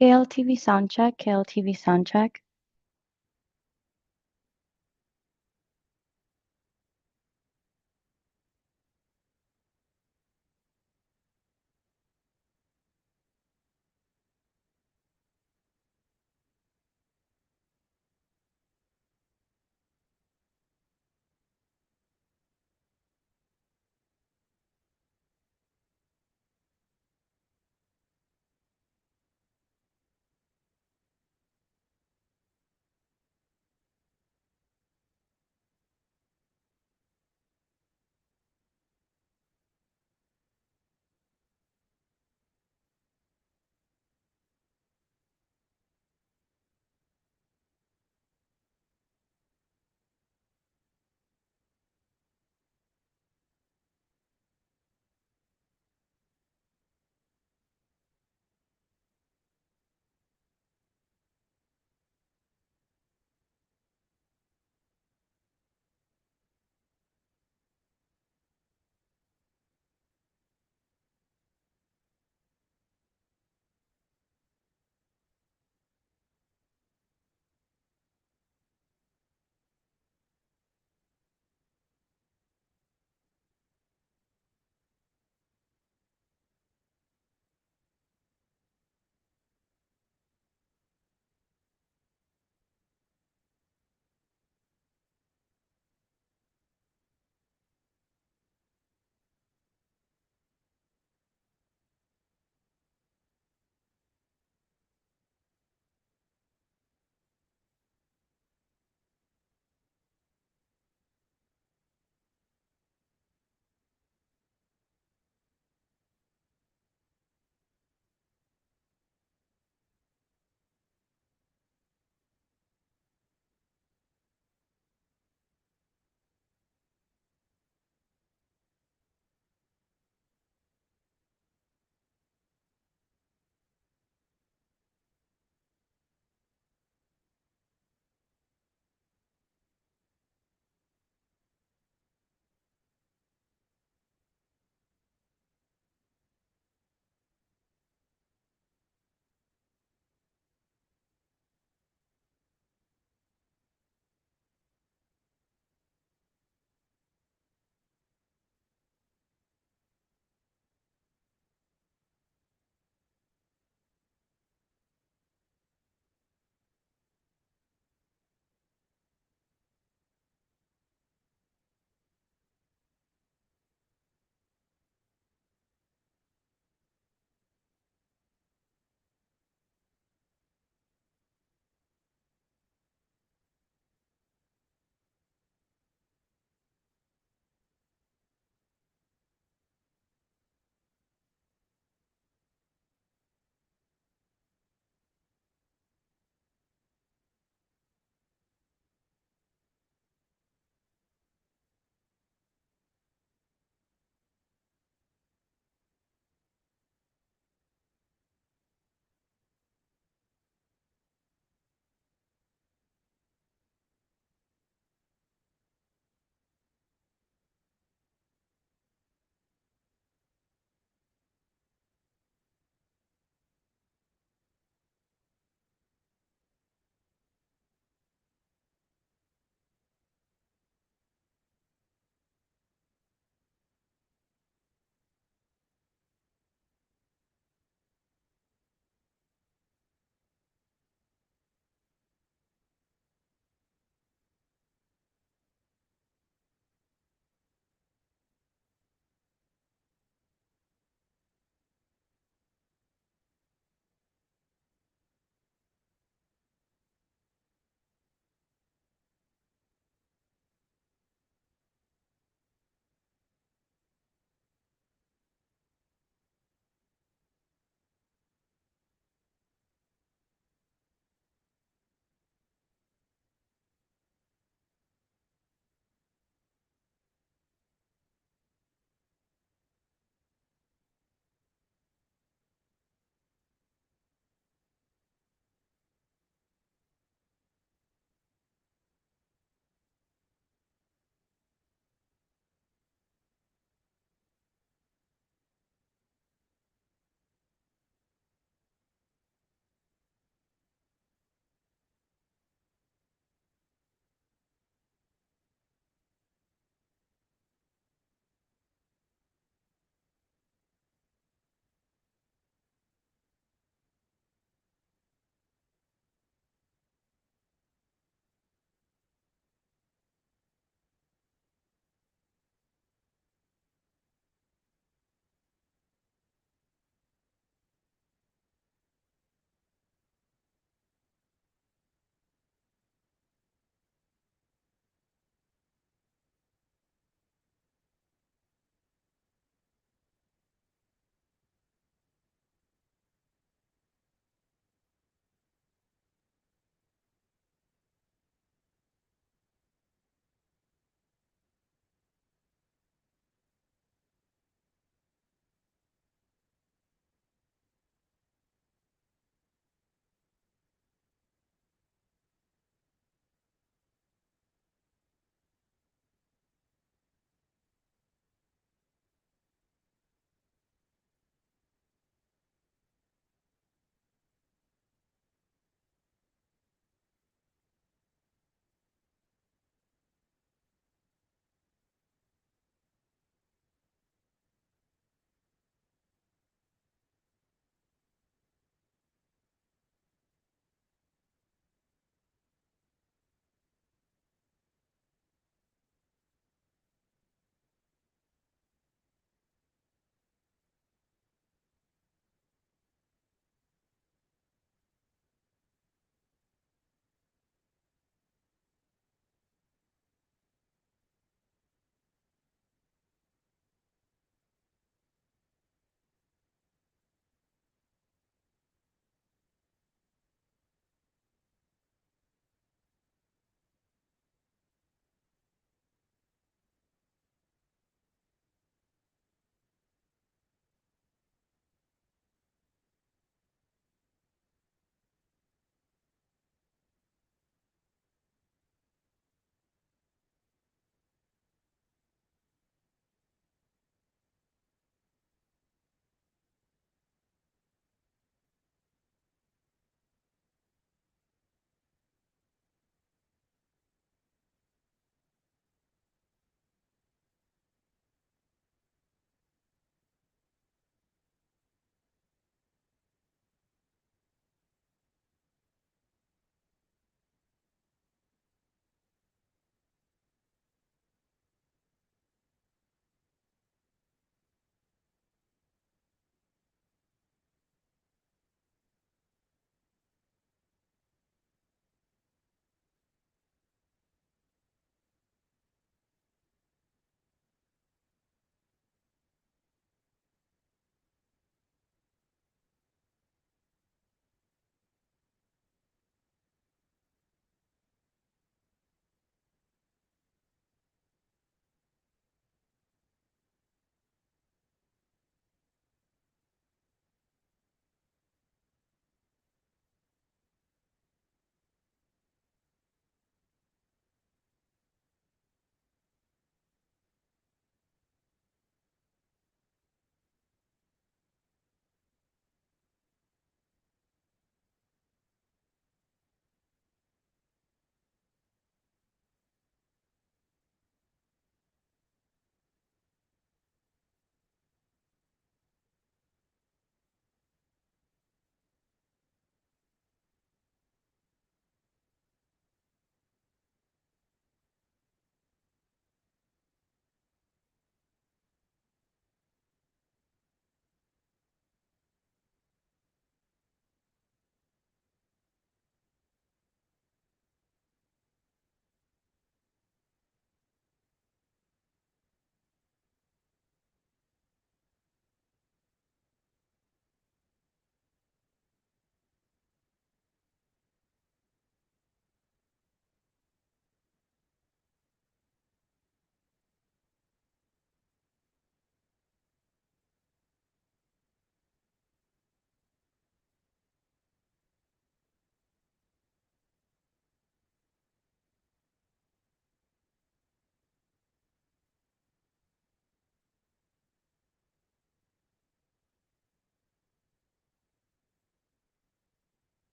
KLTV soundcheck, KLTV soundcheck.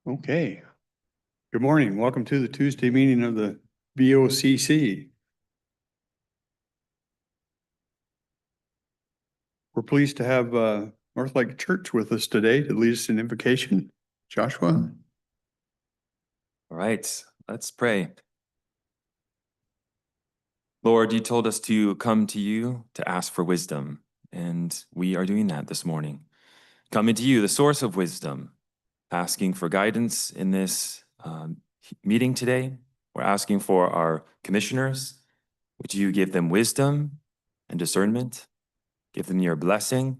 Okay. Good morning. Welcome to the Tuesday meeting of the VOCC. We're pleased to have North Lake Church with us today to lead us in invocation. Joshua? All right, let's pray. Lord, you told us to come to you to ask for wisdom, and we are doing that this morning. Coming to you, the source of wisdom, asking for guidance in this meeting today. We're asking for our commissioners. Would you give them wisdom and discernment? Give them your blessing.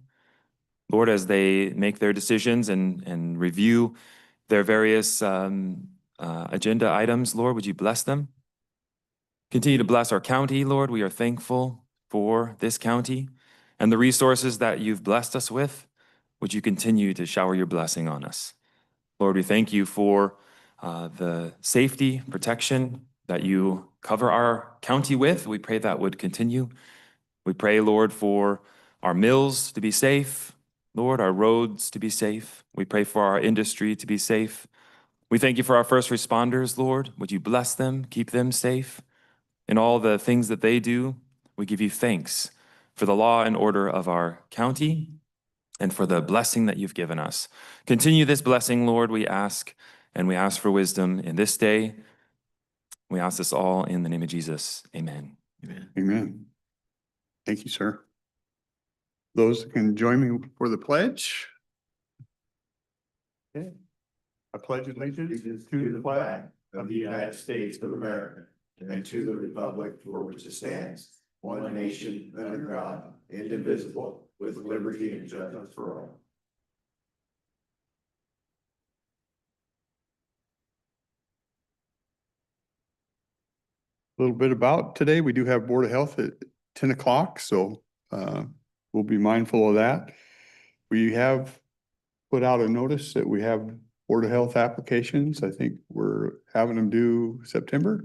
Lord, as they make their decisions and review their various agenda items, Lord, would you bless them? Continue to bless our county, Lord. We are thankful for this county and the resources that you've blessed us with. Would you continue to shower your blessing on us? Lord, we thank you for the safety, protection that you cover our county with. We pray that would continue. We pray, Lord, for our mills to be safe, Lord, our roads to be safe. We pray for our industry to be safe. We thank you for our first responders, Lord. Would you bless them, keep them safe? In all the things that they do, we give you thanks for the law and order of our county and for the blessing that you've given us. Continue this blessing, Lord, we ask, and we ask for wisdom in this day. We ask this all in the name of Jesus. Amen. Amen. Amen. Thank you, sir. Those that can join me for the pledge. Okay. I pledge allegiance to the flag of the United States of America and to the republic for which it stands, one nation under God, indivisible, with liberty and justice for all. A little bit about today. We do have Board of Health at 10 o'clock, so we'll be mindful of that. We have put out a notice that we have Board of Health applications. I think we're having them due September,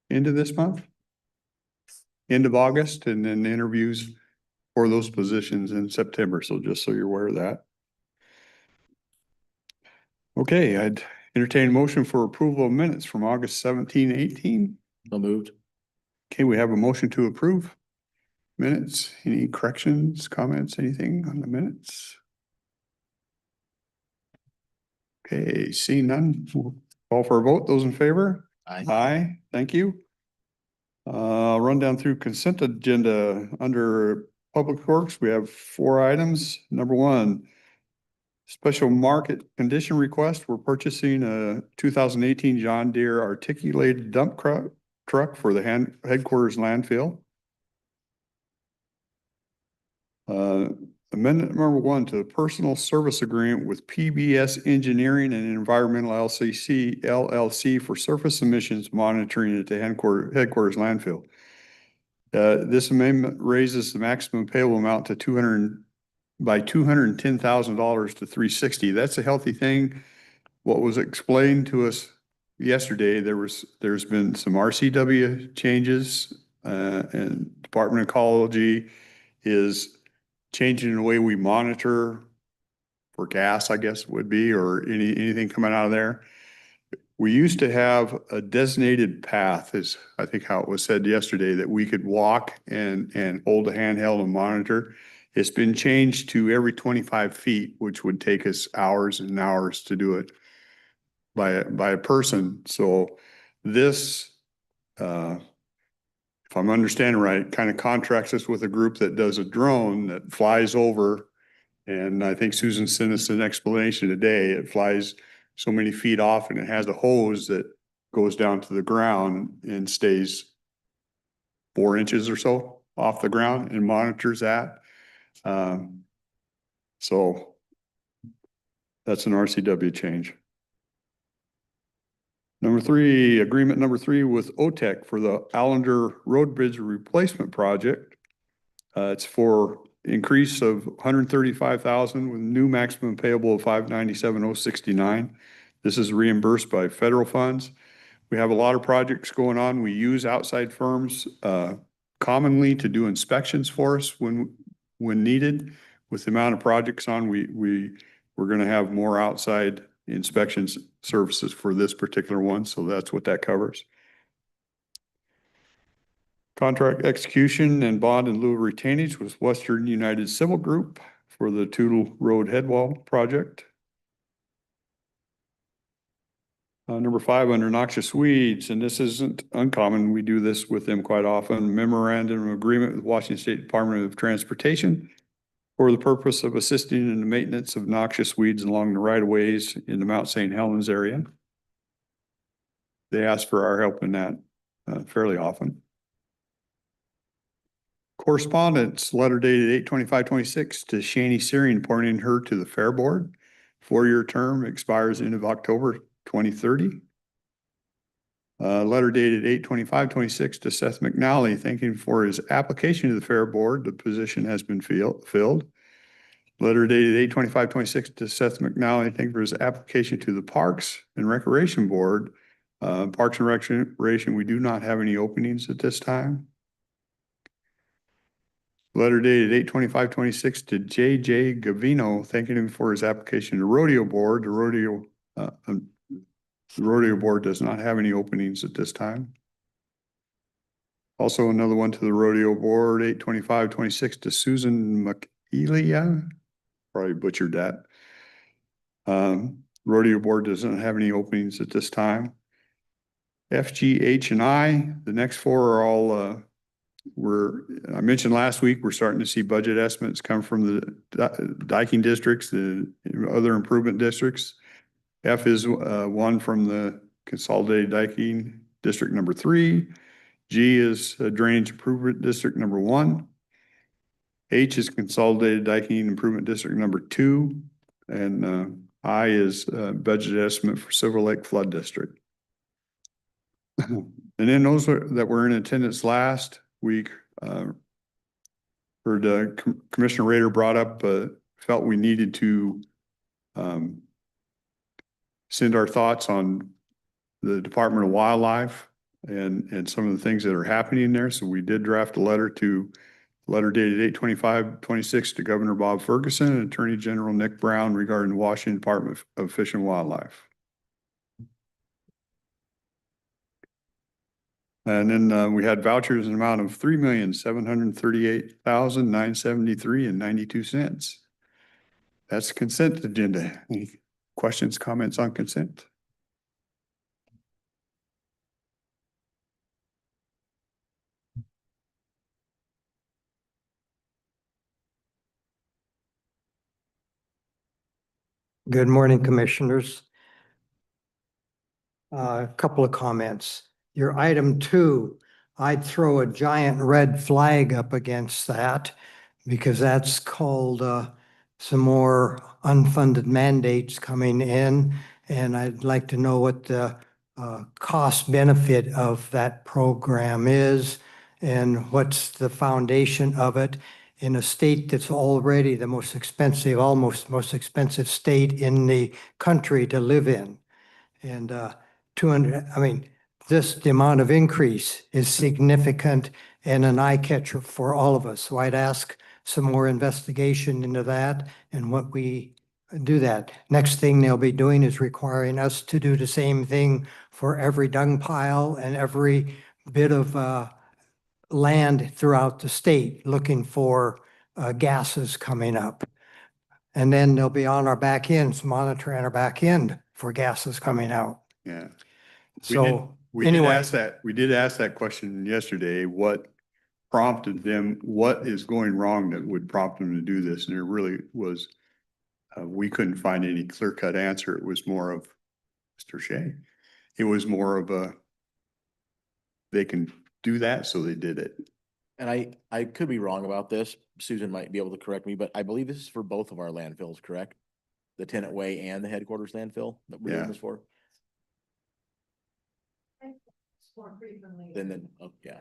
end of this month, end of August, and then interviews for those positions in September. So just so you're aware of that. Okay, I'd entertain a motion for approval of minutes from August 17, 18. So moved. Okay, we have a motion to approve minutes. Any corrections, comments, anything on the minutes? Okay, seeing none, we'll call for a vote. Those in favor? Aye. Aye, thank you. Run down through consent agenda. Under Public Works, we have 4 items. Number 1, special market condition request. We're purchasing a 2018 John Deere articulated dump truck for the headquarters landfill. Amendment number 1 to the personal service agreement with PBS Engineering and Environmental LLC for surface emissions monitoring at the headquarters landfill. This amendment raises the maximum payable amount to $210,000 to $360,000. That's a healthy thing. What was explained to us yesterday, there's been some RCW changes, and Department of Ecology is changing the way we monitor for gas, I guess would be, or anything coming out of there. We used to have a designated path, is I think how it was said yesterday, that we could walk and hold a handheld and monitor. It's been changed to every 25 feet, which would take us hours and hours to do it by a person. So this, if I'm understanding right, kind of contracts us with a group that does a drone that flies over. And I think Susan sent us an explanation today. It flies so many feet off and it has a hose that goes down to the ground and stays 4 inches or so off the ground and monitors that. So that's an RCW change. Agreement number 3 with OTEC for the Allender Road Bridge Replacement Project. It's for increase of $135,000 with new maximum payable of $597,069. This is reimbursed by federal funds. We have a lot of projects going on. We use outside firms commonly to do inspections for us when needed. With the amount of projects on, we're going to have more outside inspections services for this particular one, so that's what that covers. Contract execution and bond in lieu of retainage with Western United Civil Group for the Tootle Road Headwall project. Number 5, under noxious weeds, and this isn't uncommon. We do this with them quite often. Memorandum of agreement with Washington State Department of Transportation for the purpose of assisting in the maintenance of noxious weeds along the right of ways in the Mount St. Helens area. They ask for our help in that fairly often. Correspondence, letter dated 8/25/26 to Shani Searing, appointing her to the Fair Board. 4-year term expires end of October 2030. Letter dated 8/25/26 to Seth McNally, thanking for his application to the Fair Board. The position has been filled. Letter dated 8/25/26 to Seth McNally, thanking for his application to the Parks and Recreation Board. Parks and Recreation, we do not have any openings at this time. Letter dated 8/25/26 to J.J. Gavino, thanking him for his application to Rodeo Board. The Rodeo Board does not have any openings at this time. Also another one to the Rodeo Board, 8/25/26 to Susan McElia. Probably butchered that. Rodeo Board doesn't have any openings at this time. F, G, H, and I, the next 4 are all I mentioned last week, we're starting to see budget estimates come from the diking districts, the other improvement districts. F is one from the Consolidated Diking District number 3. G is Drainage Improvement District number 1. H is Consolidated Diking Improvement District number 2. And I is budget estimate for Silver Lake Flood District. And then those that were in attendance last week, heard Commissioner Rader brought up, felt we needed to send our thoughts on the Department of Wildlife and some of the things that are happening there. So we did draft a letter dated 8/25/26 to Governor Bob Ferguson and Attorney General Nick Brown regarding the Washington Department of Fish and Wildlife. And then we had vouchers in the amount of $3,738,973.92. That's the consent agenda. Any questions, comments on consent? Good morning, Commissioners. A couple of comments. Your item 2, I'd throw a giant red flag up against that because that's called some more unfunded mandates coming in. And I'd like to know what the cost benefit of that program is and what's the foundation of it in a state that's already the most expensive, almost most expensive state in the country to live in. And the amount of increase is significant and an eye catcher for all of us. So I'd ask some more investigation into that and what we do that. Next thing they'll be doing is requiring us to do the same thing for every dung pile and every bit of land throughout the state looking for gases coming up. And then they'll be on our back ends, monitoring our back end for gases coming out. Yeah. So We did ask that question yesterday, what prompted them, what is going wrong that would prompt them to do this? And there really was, we couldn't find any clear-cut answer. It was more of, Mr. Shea, it was more of they can do that, so they did it. And I could be wrong about this. Susan might be able to correct me, but I believe this is for both of our landfills, correct? The Tenant Way and the headquarters landfill that we're doing this for? Then, oh, yeah.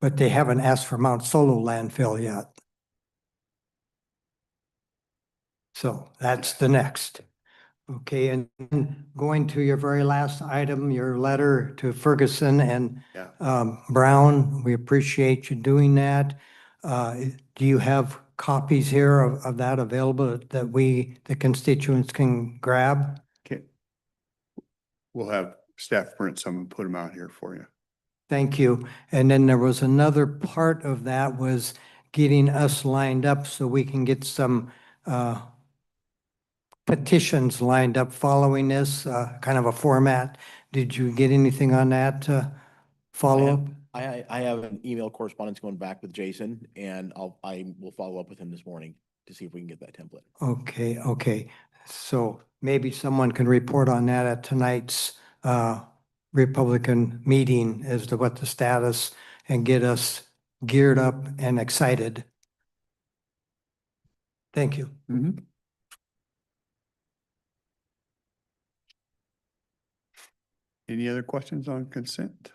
But they haven't asked for Mount Solo landfill yet. So that's the next. Okay, and going to your very last item, your letter to Ferguson and Brown, we appreciate you doing that. Do you have copies here of that available that we, the constituents, can grab? Okay. We'll have staff print some and put them out here for you. Thank you. And then there was another part of that was getting us lined up so we can get some petitions lined up following this, kind of a format. Did you get anything on that follow up? I have an email correspondence going back with Jason, and I will follow up with him this morning to see if we can get that template. Okay, okay. So maybe someone can report on that at tonight's Republican meeting as to what the status, and get us geared up and excited. Thank you. Mhm. Any other questions on consent?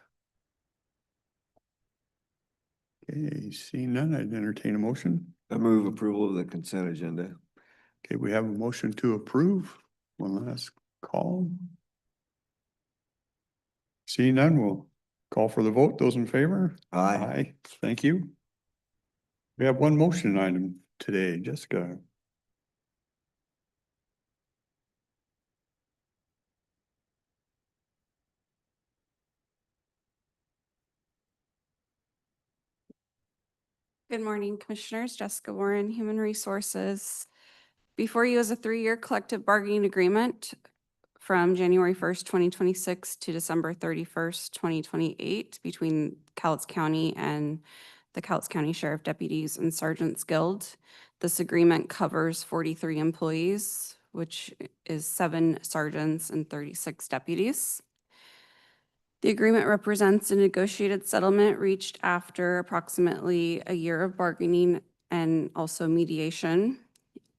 Okay, seeing none, I'd entertain a motion. I move approval of the consent agenda. Okay, we have a motion to approve. One last call. Seeing none, we'll call for the vote. Those in favor? Aye. Thank you. We have one motion item today, Jessica. Good morning, Commissioners. Jessica Warren, Human Resources. Before you is a 3-year collective bargaining agreement from January 1st, 2026 to December 31st, 2028 between Cowlitz County and the Cowlitz County Sheriff Deputies and Sergeants Guild. This agreement covers 43 employees, which is 7 sergeants and 36 deputies. The agreement represents a negotiated settlement reached after approximately a year of bargaining and also mediation,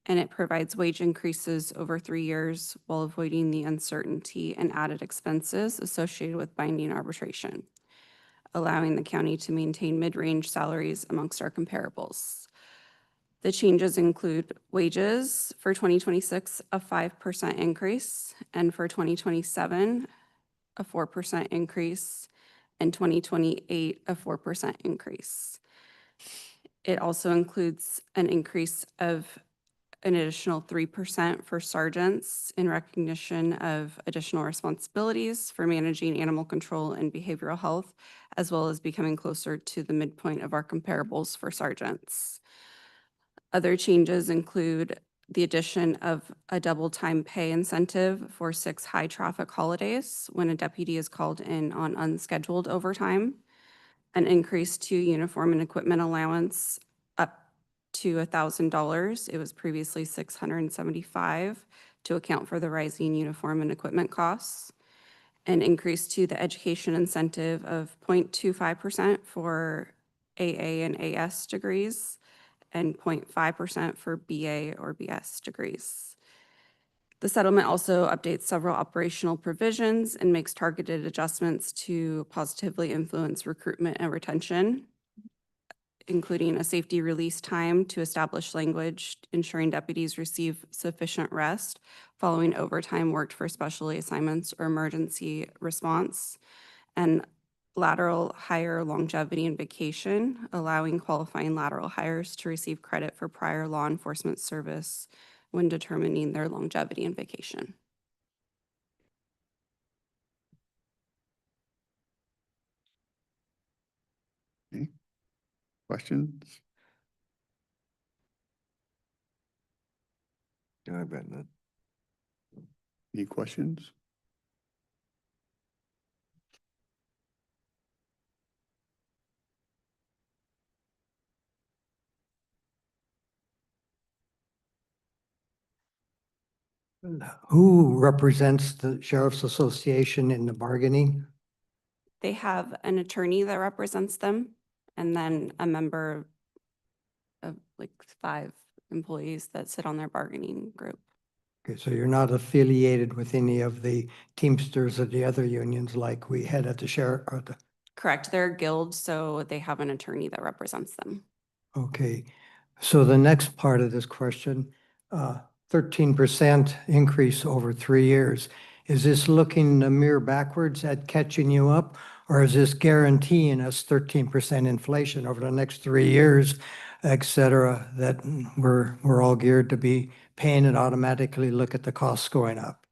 and it provides wage increases over 3 years while avoiding the uncertainty and added expenses associated with binding arbitration, allowing the county to maintain mid-range salaries amongst our comparables. The changes include wages for 2026, a 5% increase, and for 2027, a 4% increase, and 2028, a 4% increase. It also includes an increase of an additional 3% for sergeants in recognition of additional responsibilities for managing animal control and behavioral health, as well as becoming closer to the midpoint of our comparables for sergeants. Other changes include the addition of a double time pay incentive for 6 high traffic holidays when a deputy is called in on unscheduled overtime, an increase to uniform and equipment allowance up to $1,000. It was previously $675 to account for the rising uniform and equipment costs, an increase to the education incentive of 0.25% for AA and AS degrees, and 0.5% for BA or BS degrees. The settlement also updates several operational provisions and makes targeted adjustments to positively influence recruitment and retention, including a safety release time to establish language, ensuring deputies receive sufficient rest following overtime worked for specialty assignments or emergency response, and lateral hire longevity and vacation, allowing qualifying lateral hires to receive credit for prior law enforcement service when determining their longevity and vacation. Okay. Questions? No, I bet not. Any questions? Who represents the Sheriff's Association in the bargaining? They have an attorney that represents them, and then a member of like 5 employees that sit on their bargaining group. Okay, so you're not affiliated with any of the Teamsters or the other unions like we had at the sheriff or the, Correct, they're a guild, so they have an attorney that represents them. okay. So the next part of this question, 13% increase over 3 years. Is this looking a mirror backwards at catching you up? Or is this guaranteeing us 13% inflation over the next 3 years et cetera, that we're all geared to be paying and automatically look at the costs going up?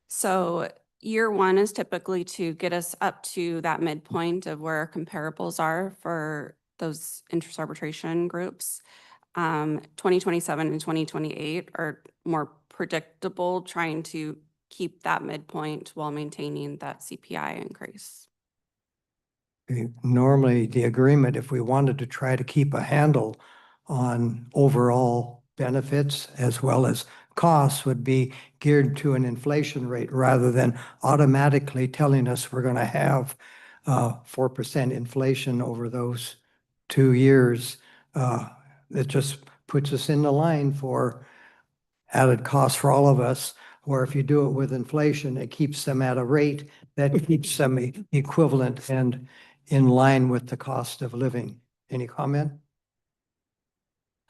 So year one is typically to get us up to that midpoint of where our comparables are for those interest arbitration groups. 2027 and 2028 are more predictable, trying to keep that midpoint while maintaining that CPI increase. Normally, the agreement, if we wanted to try to keep a handle on overall benefits as well as costs, would be geared to an inflation rate rather than automatically telling us we're going to have 4% inflation over those 2 years. It just puts us in the line for added costs for all of us, where if you do it with inflation, it keeps them at a rate that keeps them equivalent and in line with the cost of living. Any comment?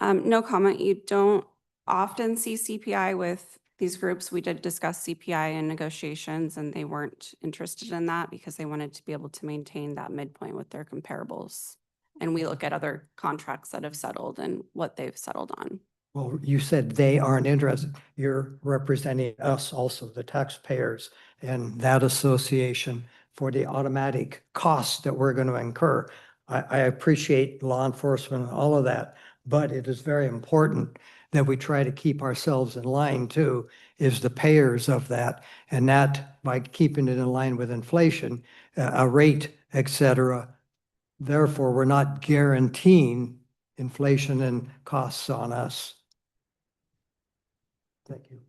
No comment. You don't often see CPI with these groups. We did discuss CPI in negotiations, and they weren't interested in that because they wanted to be able to maintain that midpoint with their comparables. And we look at other contracts that have settled and what they've settled on. Well, you said they aren't interested. You're representing us also, the taxpayers, and that association for the automatic costs that we're going to incur. I appreciate law enforcement and all of that, but it is very important that we try to keep ourselves in line too, is the payers of that. And that by keeping it in line with inflation, a rate, et cetera. Therefore, we're not guaranteeing inflation and costs on us. Thank you.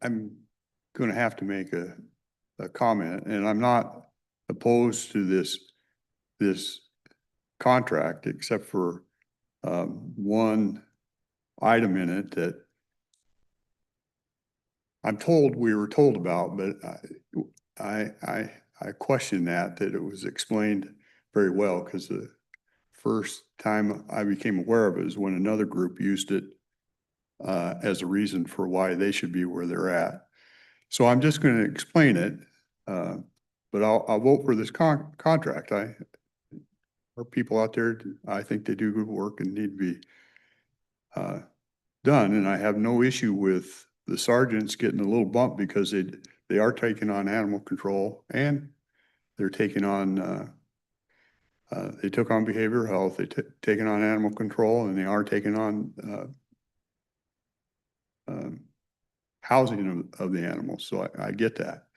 I'm going to have to make a comment, and I'm not opposed to this contract, except for one item in it that we were told about, but I question that it was explained very well, because the first time I became aware of it is when another group used it as a reason for why they should be where they're at. So I'm just going to explain it, but I'll vote for this contract. Our people out there, I think they do good work and need to be done. And I have no issue with the sergeants getting a little bump, because they are taking on animal control, and they're taking on they took on behavioral health, taken on animal control, and they are taking on housing of the animals. So I get that.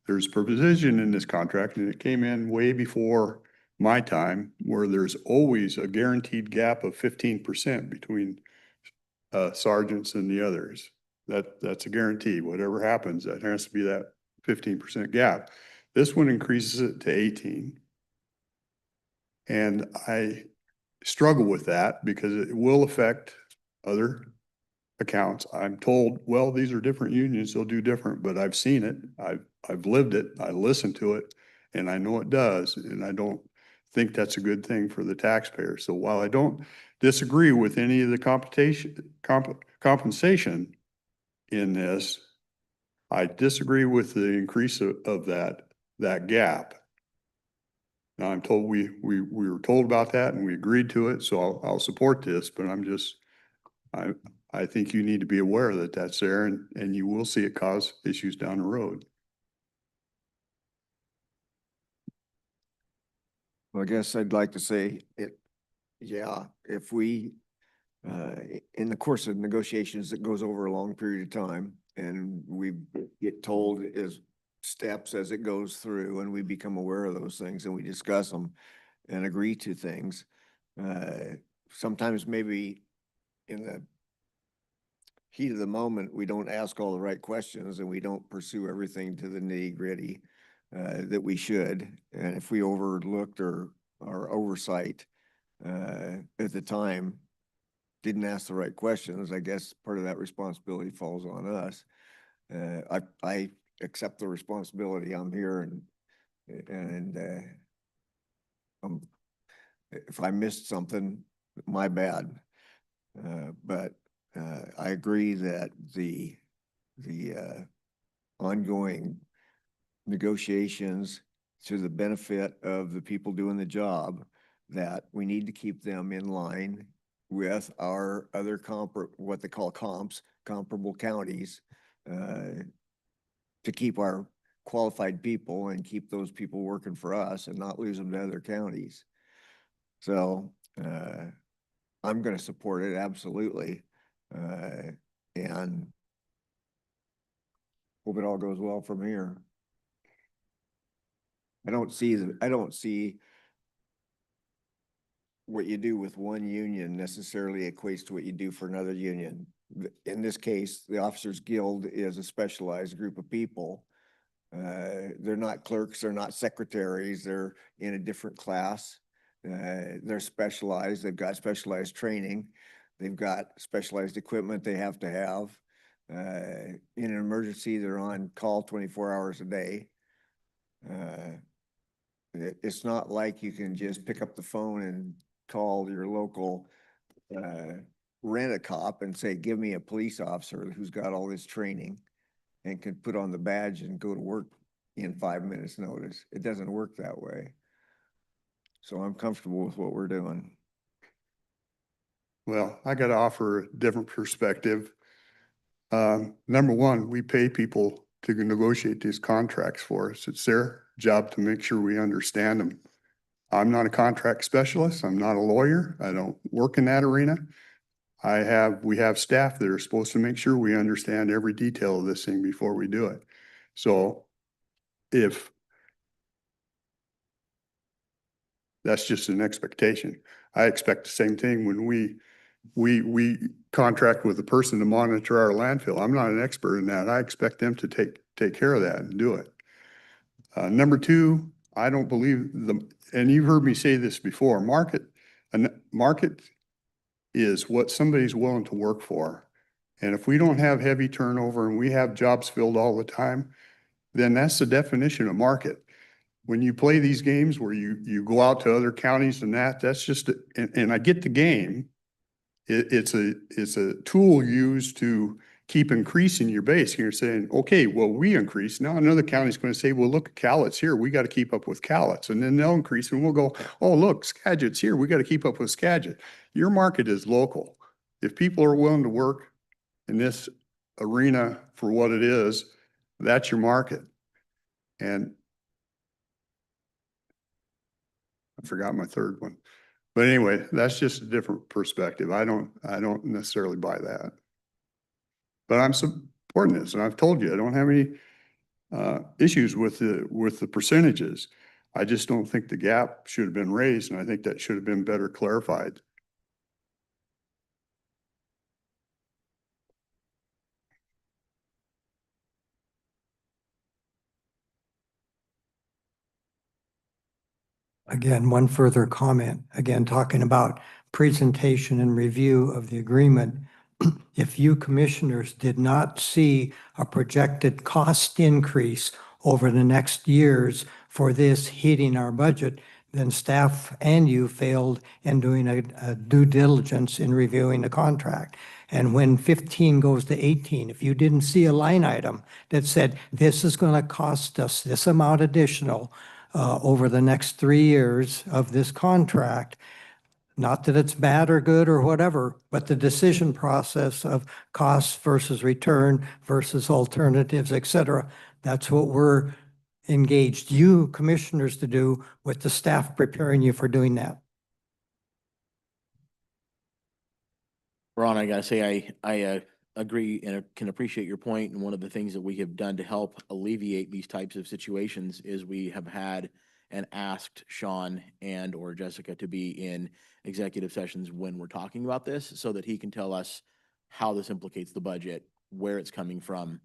There's provision in this contract, and it came in way before my time, where there's always a guaranteed gap of 15% between sergeants and the others. That's a guarantee. Whatever happens, that has to be that 15% gap. This one increases it to 18. And I struggle with that because it will affect other accounts. I'm told, well, these are different unions, they'll do different, but I've seen it. I've lived it. I listened to it, and I know it does. And I don't think that's a good thing for the taxpayer. So while I don't disagree with any of the compensation in this, I disagree with the increase of that gap. Now, I'm told we were told about that and we agreed to it, so I'll support this, but I think you need to be aware that that's there, and you will see it cause issues down the road. Well, I guess I'd like to say yeah, if we, in the course of negotiations, it goes over a long period of time, and we get told as steps as it goes through, and we become aware of those things, and we discuss them and agree to things. Sometimes maybe in the heat of the moment, we don't ask all the right questions, and we don't pursue everything to the nitty-gritty that we should. And if we overlooked or our oversight at the time, didn't ask the right questions, I guess part of that responsibility falls on us. I accept the responsibility. I'm here, and if I missed something, my bad. But I agree that the ongoing negotiations to the benefit of the people doing the job, that we need to keep them in line with our other what they call comps, comparable counties, to keep our qualified people and keep those people working for us and not lose them to other counties. So, I'm gonna support it, absolutely. And hope it all goes well from here. I don't see what you do with one union necessarily equates to what you do for another union. In this case, the Officers Guild is a specialized group of people. They're not clerks, they're not secretaries, they're in a different class. They're specialized, they've got specialized training, they've got specialized equipment they have to have. In an emergency, they're on call 24 hours a day. It's not like you can just pick up the phone and call your local rent-a-cop and say, give me a police officer who's got all this training and can put on the badge and go to work in 5 minutes notice. It doesn't work that way. So I'm comfortable with what we're doing. Well, I got to offer a different perspective. Number one, we pay people to negotiate these contracts for us. It's their job to make sure we understand them. I'm not a contract specialist. I'm not a lawyer. I don't work in that arena. We have staff that are supposed to make sure we understand every detail of this thing before we do it. So if that's just an expectation, I expect the same thing when we contract with a person to monitor our landfill. I'm not an expert in that. I expect them to take care of that and do it. Number two, I don't believe and you've heard me say this before, market is what somebody's willing to work for. And if we don't have heavy turnover and we have jobs filled all the time, then that's the definition of market. When you play these games where you go out to other counties and that's just, and I get the game. It's a tool used to keep increasing your base. You're saying, okay, well, we increase. Now another county's going to say, well, look at Cowlitz here. We got to keep up with Cowlitz. And then they'll increase and we'll go, oh, look, Skagit's here. We got to keep up with Skagit. Your market is local. If people are willing to work in this arena for what it is, that's your market. And I forgot my third one. But anyway, that's just a different perspective. I don't necessarily buy that. But I'm supporting this, and I've told you, I don't have any issues with the percentages. I just don't think the gap should have been raised, and I think that should have been better clarified. Again, one further comment, again, talking about presentation and review of the agreement. If you commissioners did not see a projected cost increase over the next years for this hitting our budget, then staff and you failed in doing a due diligence in reviewing the contract. And when 15 goes to 18, if you didn't see a line item that said, this is going to cost us this amount additional over the next 3 years of this contract, not that it's bad or good or whatever, but the decision process of costs versus return versus alternatives, et cetera, that's what we're engaged you commissioners to do with the staff preparing you for doing that. Ron, I gotta say, I agree and can appreciate your point. And one of the things that we have done to help alleviate these types of situations is we have had and asked Sean and or Jessica to be in executive sessions when we're talking about this so that he can tell us how this implicates the budget, where it's coming from,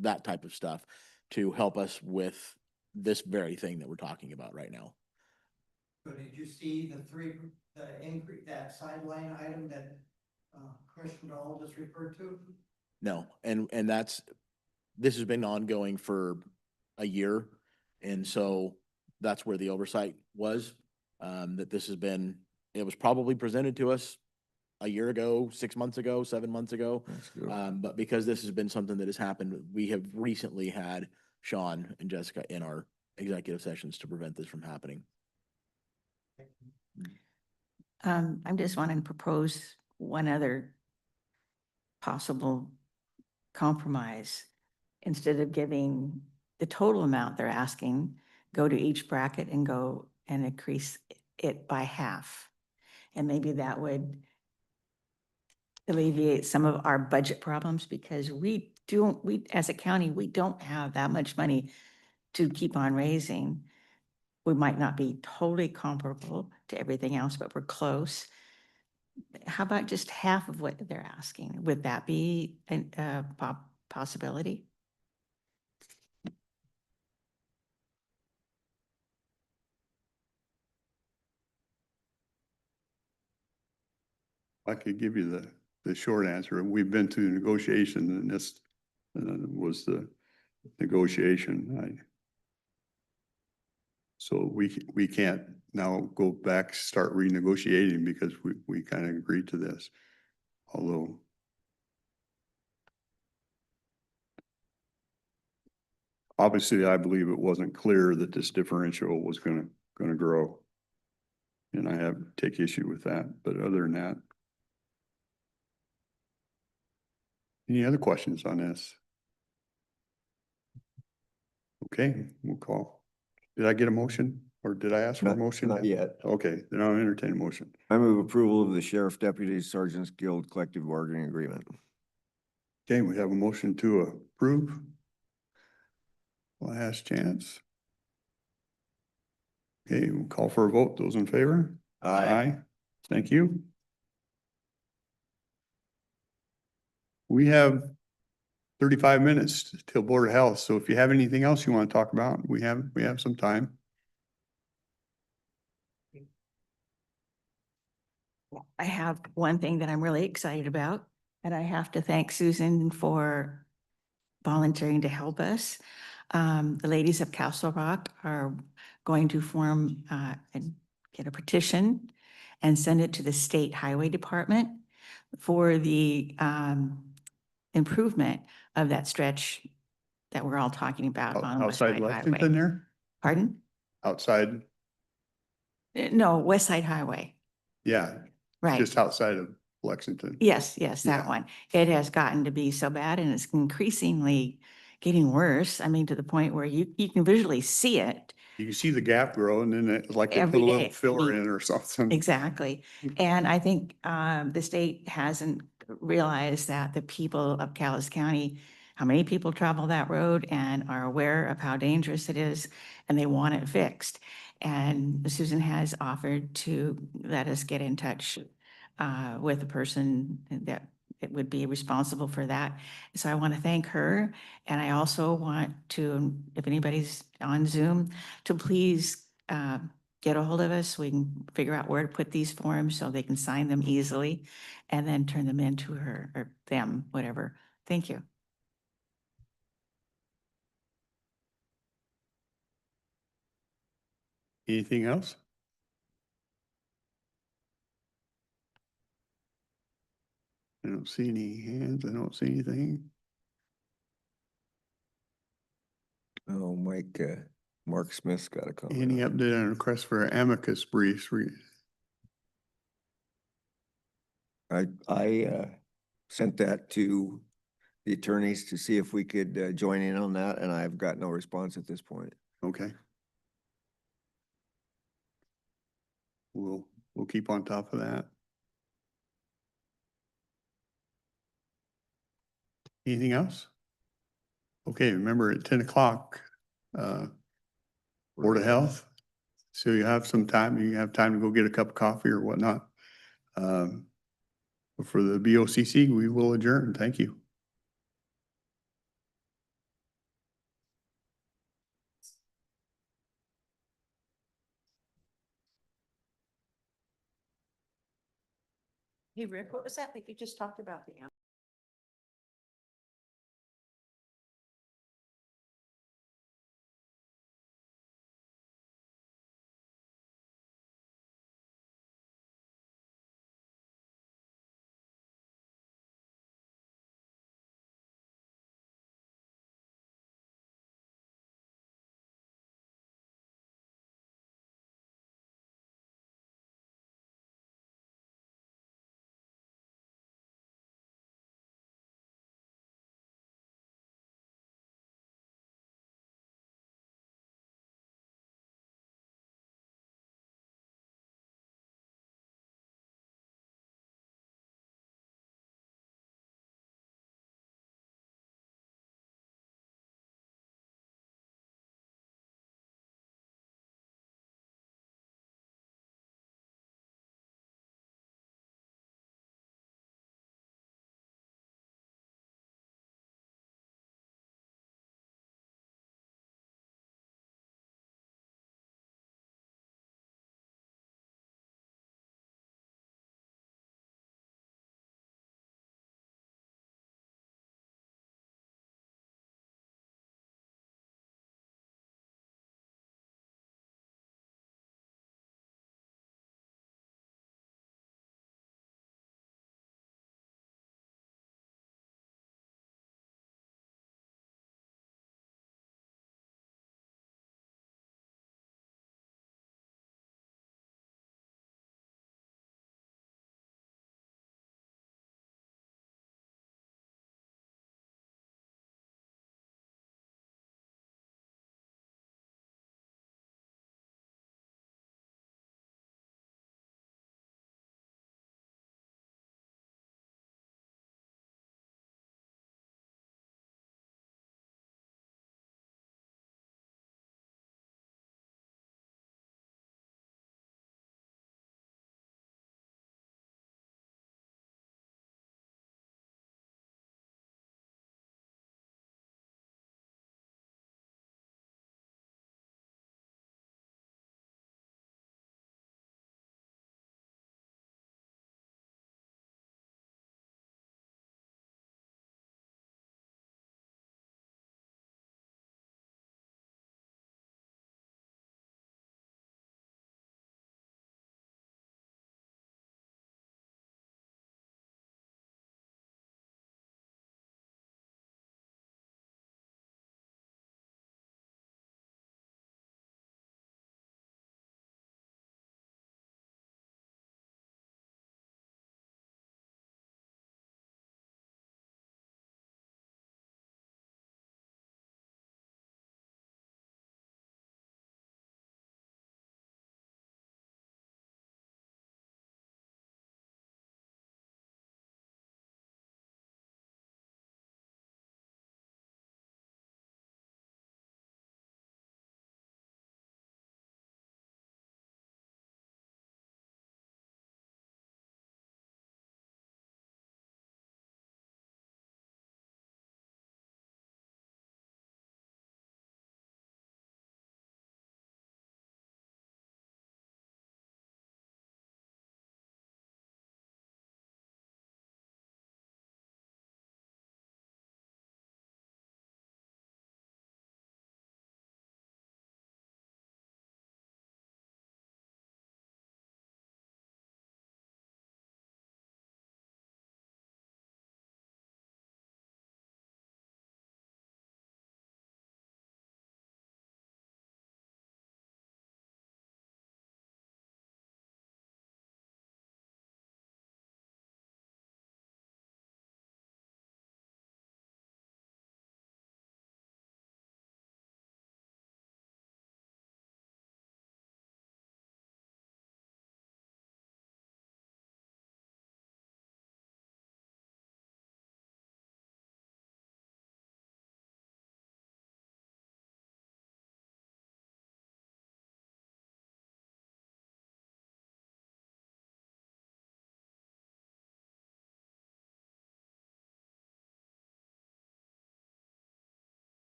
that type of stuff to help us with this very thing that we're talking about right now. So did you see the increase, that sideline item that Commissioner Dahl just referred to? No, and this has been ongoing for a year. And so that's where the oversight was, that it was probably presented to us a year ago, 6 months ago, 7 months ago. That's good. But because this has been something that has happened, we have recently had Sean and Jessica in our executive sessions to prevent this from happening. I'm just wanting to propose one other possible compromise. Instead of giving the total amount they're asking, go to each bracket and go and increase it by half. And maybe that would alleviate some of our budget problems because we, as a county, we don't have that much money to keep on raising. We might not be totally comparable to everything else, but we're close. How about just half of what they're asking? Would that be a possibility? I could give you the short answer. We've been to negotiation and this was the negotiation. So we can't now go back, start renegotiating because we kind of agreed to this. Although obviously I believe it wasn't clear that this differential was gonna grow. And I have to take issue with that, but other than that. Any other questions on this? Okay, we'll call. Did I get a motion or did I ask for a motion? Not yet. Okay, then I'll entertain a motion. I move approval of the Sheriff Deputy Sergeants Guild Collective Bargaining Agreement. Okay, we have a motion to approve. Last chance. Okay, we'll call for a vote. Those in favor? Aye. Thank you. We have 35 minutes till Board of Health. So if you have anything else you want to talk about, we have some time. I have one thing that I'm really excited about, and I have to thank Susan for volunteering to help us. The ladies of Castle Rock are going to form and get a petition and send it to the State Highway Department for the improvement of that stretch that we're all talking about on West Outside Side Lexington Highway. there? Pardon? Outside, No, West Side Highway, yeah, right. just outside of Lexington. Yes, that Yeah. one. It has gotten to be so bad and it's increasingly getting worse. I mean, to the point where you can visually see it. You can see the gap grow and then it like they Every put a little day. I filler mean, in or something. Exactly. And I think the state hasn't realized that the people of Cowlitz County, how many people travel that road and are aware of how dangerous it is and they want it fixed. And Susan has offered to let us get in touch with the person that it would be responsible for that. So I want to thank her. And I also want to, if anybody's on Zoom, to please get a hold of us. We can figure out where to put these forms so they can sign them easily and then turn them into her or them, whatever. Thank you. Anything else? I don't see any hands. I don't see anything. Oh, Mark Smith's got a comment. Any update on request for amicus briefs? I sent that to the attorneys to see if we could join in on that, and I've got no response at this point. Okay. We'll keep on top of that. Anything else? Okay, remember at 10 o'clock, Board of Health. So you have some time, you have time to go get a cup of coffee or whatnot. For the BOCC, we will adjourn. Thank you. Hey, Rick, what was that? Like you just talked about the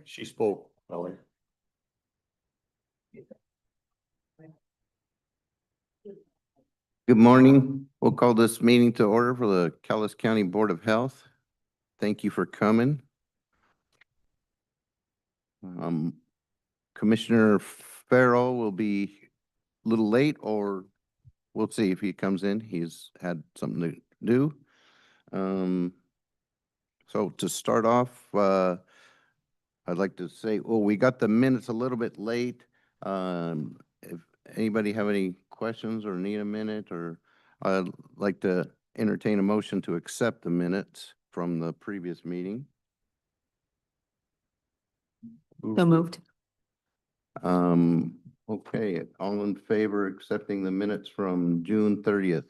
She spoke, Ellie. Good morning. We'll call this meeting to order for the Cowlitz County Board of Health. Thank you for coming. Commissioner Farrell will be a little late, or we'll see if he comes in. He's had something to do. So to start off, I'd like to say, well, we got the minutes a little bit late. If anybody have any questions or need a minute, or I'd like to entertain a motion to accept the minutes from the previous meeting. So moved. Okay, all in favor accepting the minutes from June 30th?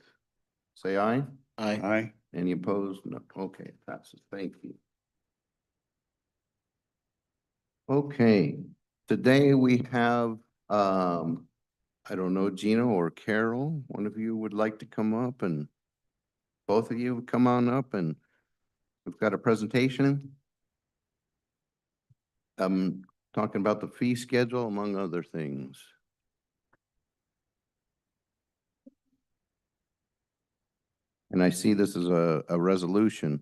Say aye. Aye. Aye. Any opposed? No. Okay, passes. Thank you. Okay, today we have, I don't know, Gina or Carol, one of you would like to come up, and both of you come on up, and we've got a presentation. Talking about the fee schedule, among other things. And I see this is a resolution.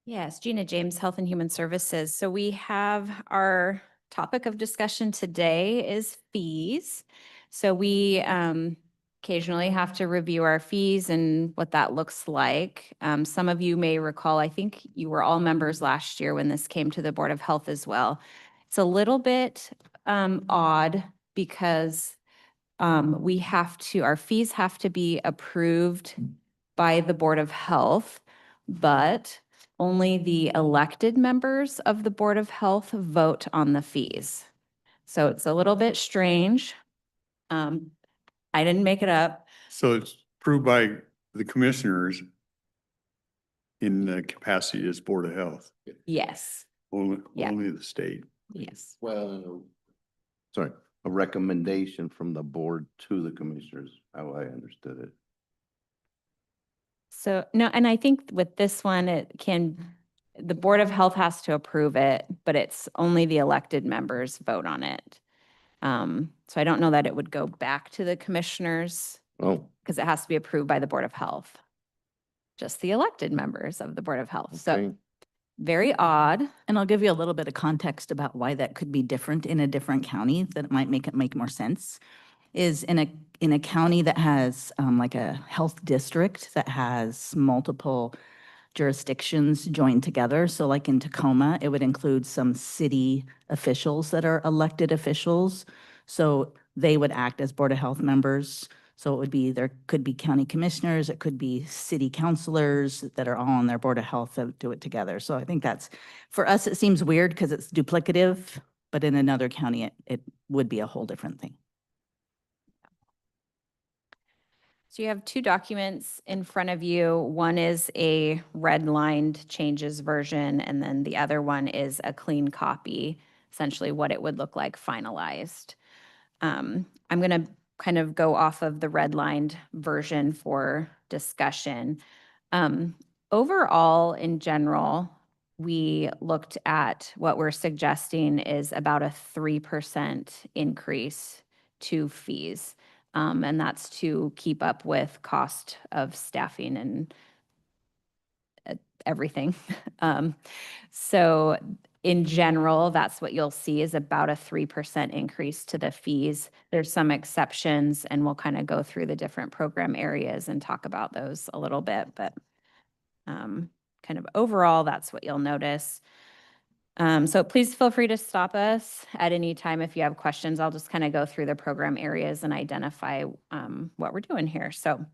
Yes, Gina James, Health and Human Services. So we have our topic of discussion today is fees. So we occasionally have to review our fees and what that looks like. Some of you may recall, I think you were all members last year when this came to the Board of Health as well. It's a little bit odd because our fees have to be approved by the Board of Health, but only the elected members of the Board of Health vote on the fees. So it's a little bit strange. I didn't make it up. So it's approved by the commissioners in the capacity as Board of Health, Yes, only, Yeah. only the state. yes. Well, sorry, a recommendation from the board to the commissioners, how I understood it. So, no, and I think with this one, the Board of Health has to approve it, but it's only the elected members vote on it. So I don't know that it would go back to the commissioners Oh, because it has to be approved by the Board of Health. Just the elected members of the Board of Health. So okay. very odd. And I'll give you a little bit of context about why that could be different in a different county, that it might make more sense. Is in a county that has like a health district that has multiple jurisdictions joined together. So like in Tacoma, it would include some city officials that are elected officials. So they would act as Board of Health members. So it would be, there could be county commissioners, it could be city councilors that are all on their Board of Health that do it together. So I think that's, for us, it seems weird because it's duplicative, but in another county, it would be a whole different thing. So you have two documents in front of you. One is a redlined changes version, and then the other one is a clean copy, essentially what it would look like finalized. I'm going to kind of go off of the redlined version for discussion. Overall, in general, we looked at what we're suggesting is about a 3% increase to fees. And that's to keep up with cost of staffing and everything. So in general, that's what you'll see is about a 3% increase to the fees. There's some exceptions, and we'll kind of go through the different program areas and talk about those a little bit, but kind of overall, that's what you'll notice. So please feel free to stop us at any time if you have questions. I'll just kind of go through the program areas and identify what we're doing here. So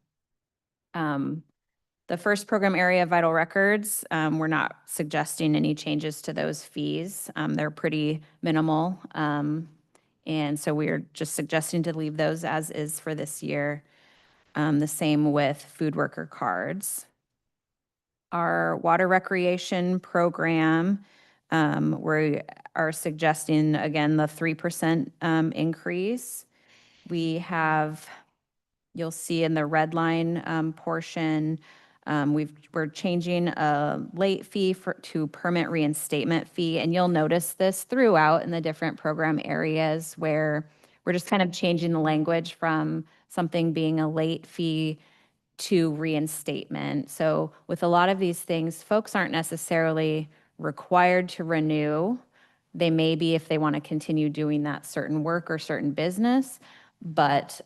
the first program area, vital records, we're not suggesting any changes to those fees. They're pretty minimal. And so we're just suggesting to leave those as is for this year. The same with food worker cards. Our water recreation program, we are suggesting, again, the 3% increase. We have, you'll see in the red line portion, We're changing a late fee to permit reinstatement fee, and you'll notice this throughout in the different program areas where we're just kind of changing the language from something being a late fee to reinstatement. So with a lot of these things, folks aren't necessarily required to renew. They may be if they want to continue doing that certain work or certain business, but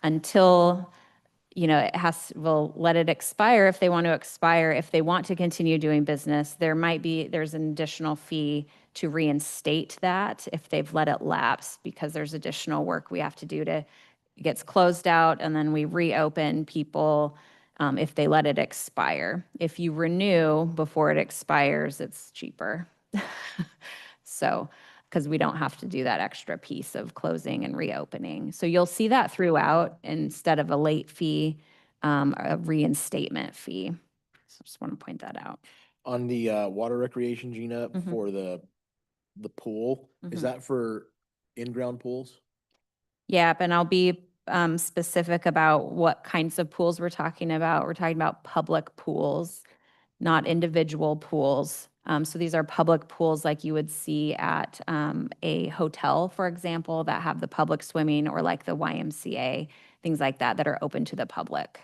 until we'll let it expire if they want to expire. If they want to continue doing business, there's an additional fee to reinstate that if they've let it lapse, because there's additional work we have to do it gets closed out, and then we reopen people if they let it expire. If you renew before it expires, it's cheaper. So, because we don't have to do that extra piece of closing and reopening. So you'll see that throughout instead of a late fee, a reinstatement fee. So just want to point that out. On the water recreation, Gina, Mhm. for the pool, is Mhm. that for in-ground pools? Yep, and I'll be specific about what kinds of pools we're talking about. We're talking about public pools, not individual pools. So these are public pools like you would see at a hotel, for example, that have the public swimming, or like the YMCA, things like that are open to the public.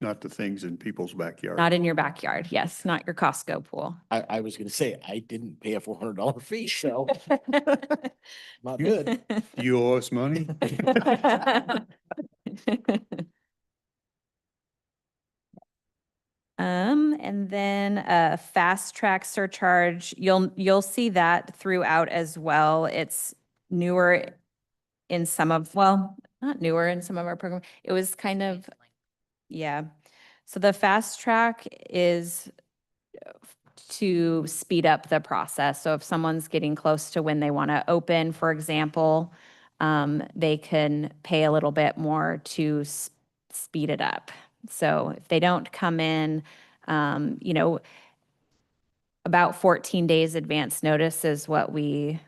Not the things in people's backyard. Not in your backyard, yes, not your Costco pool. I was gonna say, I didn't pay a $400 fee, so not good. You owe us money? And then fast track surcharge, you'll see that throughout as well. It's newer in some of, well, not newer in some of our program. It was kind of, yeah. So the fast track is to speed up the process. So if someone's getting close to when they want to open, for example, they can pay a little bit more to speed it up. So if they don't come in, about 14 days advance notice is what we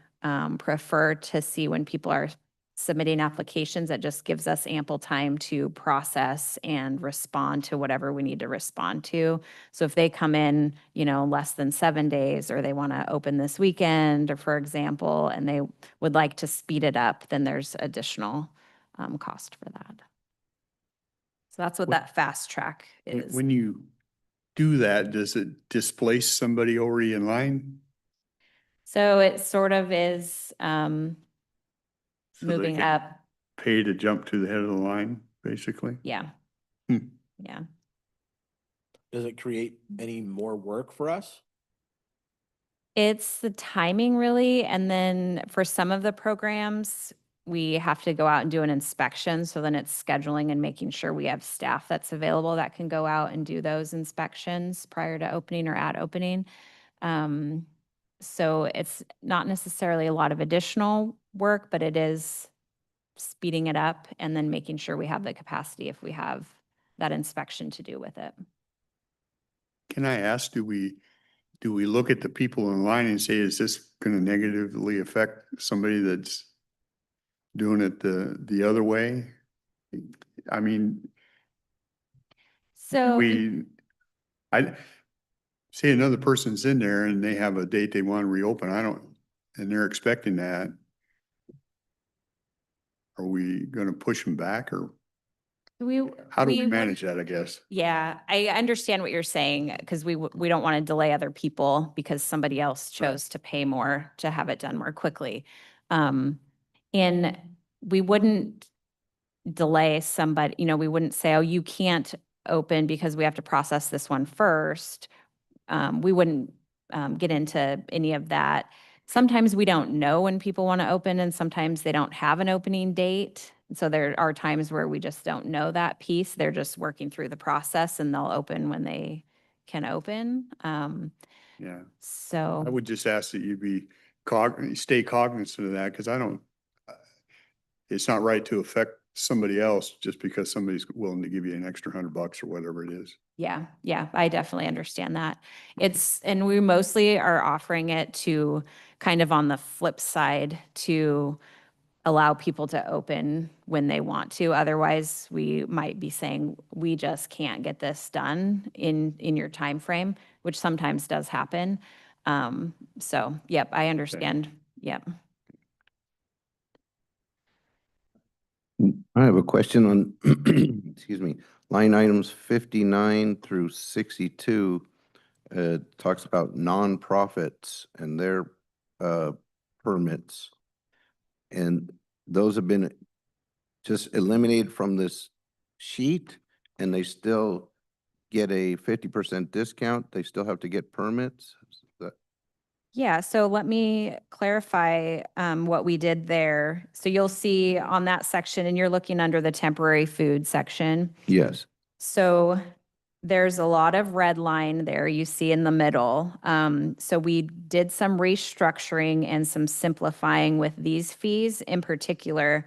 prefer to see when people are submitting applications. That just gives us ample time to process and respond to whatever we need to respond to. So if they come in, less than 7 days, or they want to open this weekend, or for example, and they would like to speed it up, then there's additional cost for that. So that's what that fast track is. When you do that, does it displace somebody already in line? So it sort of is So they moving get up. Pay to jump to the head of the line, basically? Yeah. Hmm. Yeah. Does it create any more work for us? It's the timing really. And then for some of the programs, we have to go out and do an inspection. So then it's scheduling and making sure we have staff that's available that can go out and do those inspections prior to opening or at opening. So it's not necessarily a lot of additional work, but it is speeding it up and then making sure we have the capacity if we have that inspection to do with it. Can I ask, do we look at the people in line and say, is this going to negatively affect somebody that's doing it the other way? I mean, So I say another person's in there and they have a date they want to reopen, and they're expecting that. Are we going to push them back, or how do we manage that, I guess? Yeah, I understand what you're saying, because we don't want to delay other people because somebody else chose to pay more to have it done more quickly. And we wouldn't delay somebody, we wouldn't say, oh, you can't open because we have to process this one first. We wouldn't get into any of that. Sometimes we don't know when people want to open, and sometimes they don't have an opening date. So there are times where we just don't know that piece. They're just working through the process, and they'll open when they can open. Yeah. So I would just ask that you stay cognizant of that, because it's not right to affect somebody else just because somebody's willing to give you an extra $100 or whatever it is. yeah, I definitely understand that. And we mostly are offering it to kind of on the flip side to allow people to open when they want to. Otherwise, we might be saying, we just can't get this done in your time frame, which sometimes does happen. So, yep, I understand. Yep. I have a question on, excuse me, line items 59 through 62. Talks about nonprofits and their permits. And those have been just eliminated from this sheet, and they still get a 50% discount. They still have to get permits. Yeah, so let me clarify what we did there. So you'll see on that section, and you're looking under the temporary food section. Yes. So there's a lot of red line there you see in the middle. So we did some restructuring and some simplifying with these fees in particular,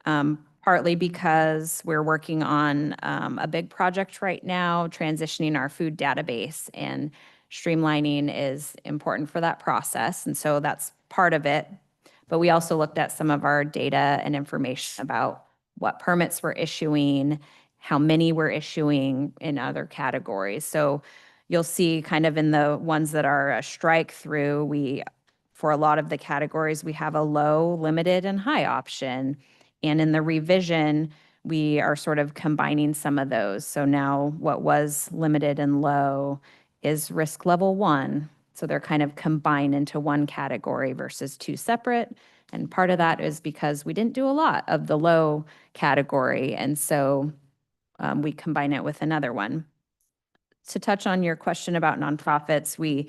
partly because we're working on a big project right now, transitioning our food database, and streamlining is important for that process. And so that's part of it. But we also looked at some of our data and information about what permits we're issuing, how many we're issuing in other categories. So you'll see kind of in the ones that are a strike through, for a lot of the categories, we have a low, limited, and high option. And in the revision, we are sort of combining some of those. So now what was limited and low is risk level 1. So they're kind of combined into one category versus two separate. And part of that is because we didn't do a lot of the low category. And so we combine it with another one. To touch on your question about nonprofits, we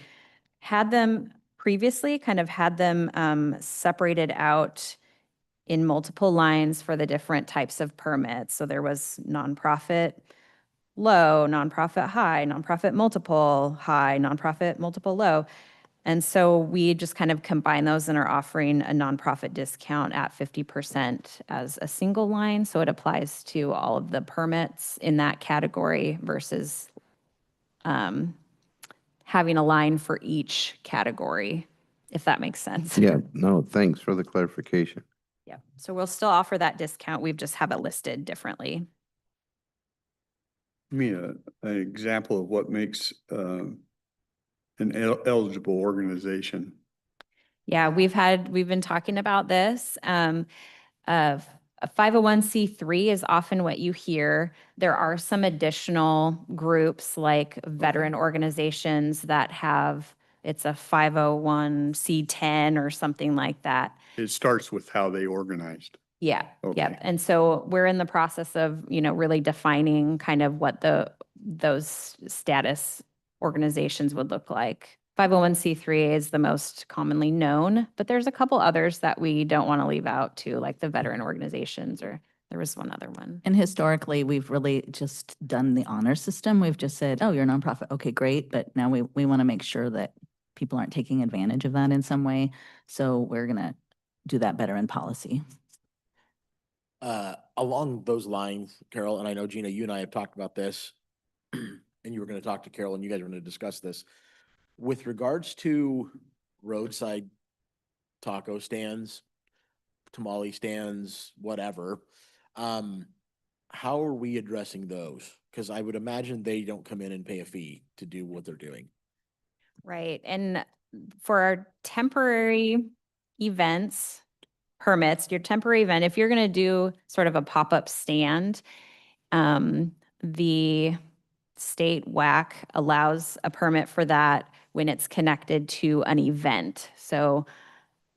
had them previously, kind of had them separated out in multiple lines for the different types of permits. So there was nonprofit low, nonprofit high, nonprofit multiple high, nonprofit multiple low. And so we just kind of combine those and are offering a nonprofit discount at 50% as a single line. So it applies to all of the permits in that category versus having a line for each category, if that makes sense. Yeah, no, thanks for the clarification. Yeah, so we'll still offer that discount. We just have it listed differently. Give me an example of what makes an eligible organization. Yeah, we've been talking about this. A 501c3 is often what you hear. There are some additional groups like veteran organizations that it's a 501c10 or something like that. It starts with how they organized. Yeah, Okay. yeah. And so we're in the process of, really defining kind of what those status organizations would look like. 501c3 is the most commonly known, but there's a couple others that we don't want to leave out too, like the veteran organizations, or there was one other one. And historically, we've really just done the honor system. We've just said, oh, you're a nonprofit. Okay, great. But now we want to make sure that people aren't taking advantage of that in some way. So we're going to do that better in policy. Along those lines, Carol, and I know Gina, you and I have talked about this, and you were going to talk to Carol and you guys were going to discuss this. With regards to roadside taco stands, tamale stands, whatever, how are we addressing those? Because I would imagine they don't come in and pay a fee to do what they're doing. Right. And for our temporary events, permits, your temporary event, if you're going to do sort of a pop-up stand, the state WAC allows a permit for that when it's connected to an event. So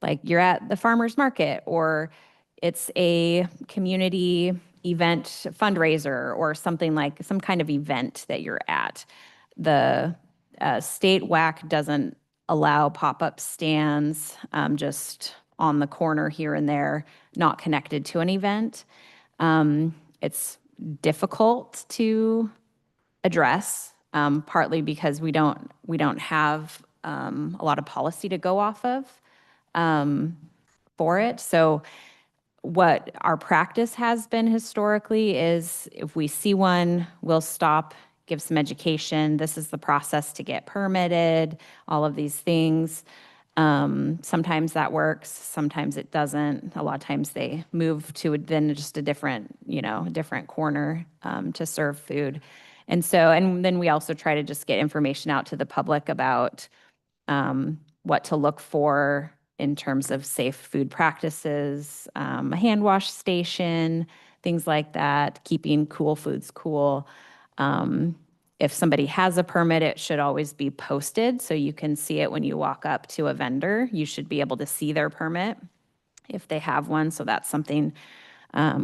like you're at the farmer's market, or it's a community event fundraiser, or something like some kind of event that you're at. The state WAC doesn't allow pop-up stands just on the corner here and there, not connected to an event. It's difficult to address, partly because we don't have a lot of policy to go off of for it. So what our practice has been historically is if we see one, we'll stop, give some education. This is the process to get permitted, all of these things. Sometimes that works, sometimes it doesn't. A lot of times they move to then just a different, a different corner to serve food. And so, and then we also try to just get information out to the public about what to look for in terms of safe food practices, a hand wash station, things like that, keeping cool foods cool. If somebody has a permit, it should always be posted so you can see it when you walk up to a vendor. You should be able to see their permit if they have one. So that's something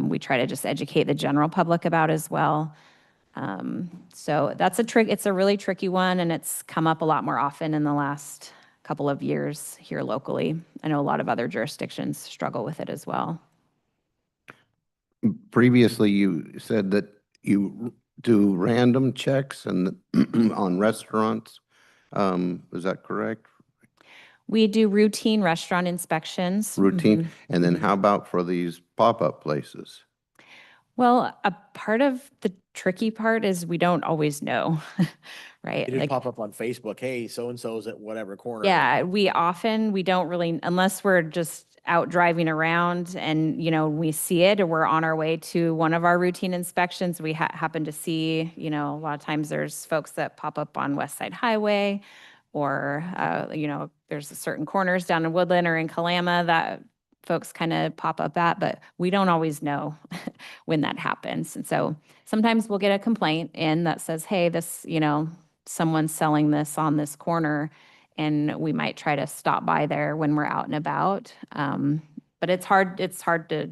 we try to just educate the general public about as well. So that's it's a really tricky one, and it's come up a lot more often in the last couple of years here locally. I know a lot of other jurisdictions struggle with it as well. Previously, you said that you do random checks and on restaurants. Is that correct? We do routine restaurant inspections. Routine? Mhm. And then how about for these pop-up places? Well, a part of the tricky part is we don't always know, right? It just Like, pop up on Facebook, hey, so-and-so's at whatever corner. yeah, we don't really, unless we're just out driving around and, we see it or we're on our way to one of our routine inspections, we happen to see, a lot of times there's folks that pop up on West Side Highway or, there's certain corners down in Woodland or in Kalama that folks kind of pop up at, but we don't always know when that happens. And so sometimes we'll get a complaint in that says, hey, this, someone's selling this on this corner, and we might try to stop by there when we're out and about. But it's hard to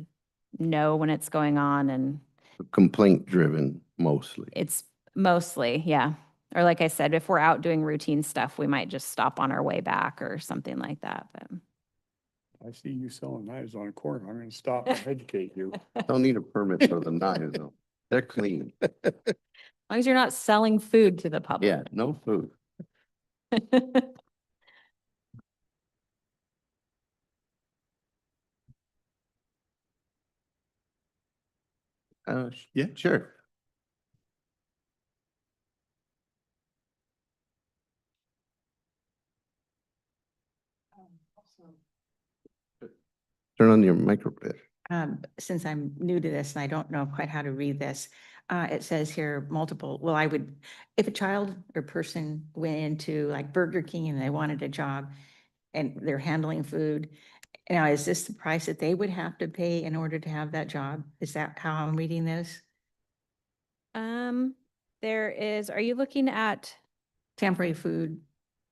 know when it's going on, and Complaint driven mostly. it's mostly, yeah. Or like I said, if we're out doing routine stuff, we might just stop on our way back or something like that. But I see you selling knives on a corner. I'm gonna stop and educate you. Don't need a permit for the knives though. They're clean. as long as you're not selling food to the public. Yeah, no food. Yeah, sure. Turn on your microphone. Since I'm new to this and I don't know quite how to read this, it says here multiple, well, if a child or person went into like Burger King and they wanted a job and they're handling food, now is this the price that they would have to pay in order to have that job? Is that how I'm reading this? Are you looking at Temporary food?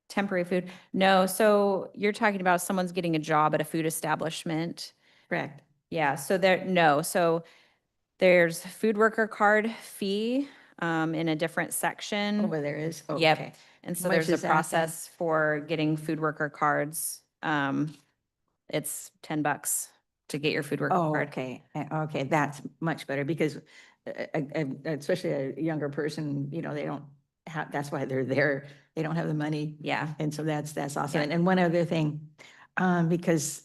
temporary food? No, so you're talking about someone's getting a job at a food establishment. Correct. Yeah, so there's food worker card fee in a different section. Over there is? Oh, Yep. okay. And so Much there's a is that then? process for getting food worker cards. It's $10 to get your food worker Oh, card. okay. Okay, that's much better because especially a younger person, they don't have, that's why they're there. They don't have the money. Yeah. And so that's awesome. Yeah. And one other thing, because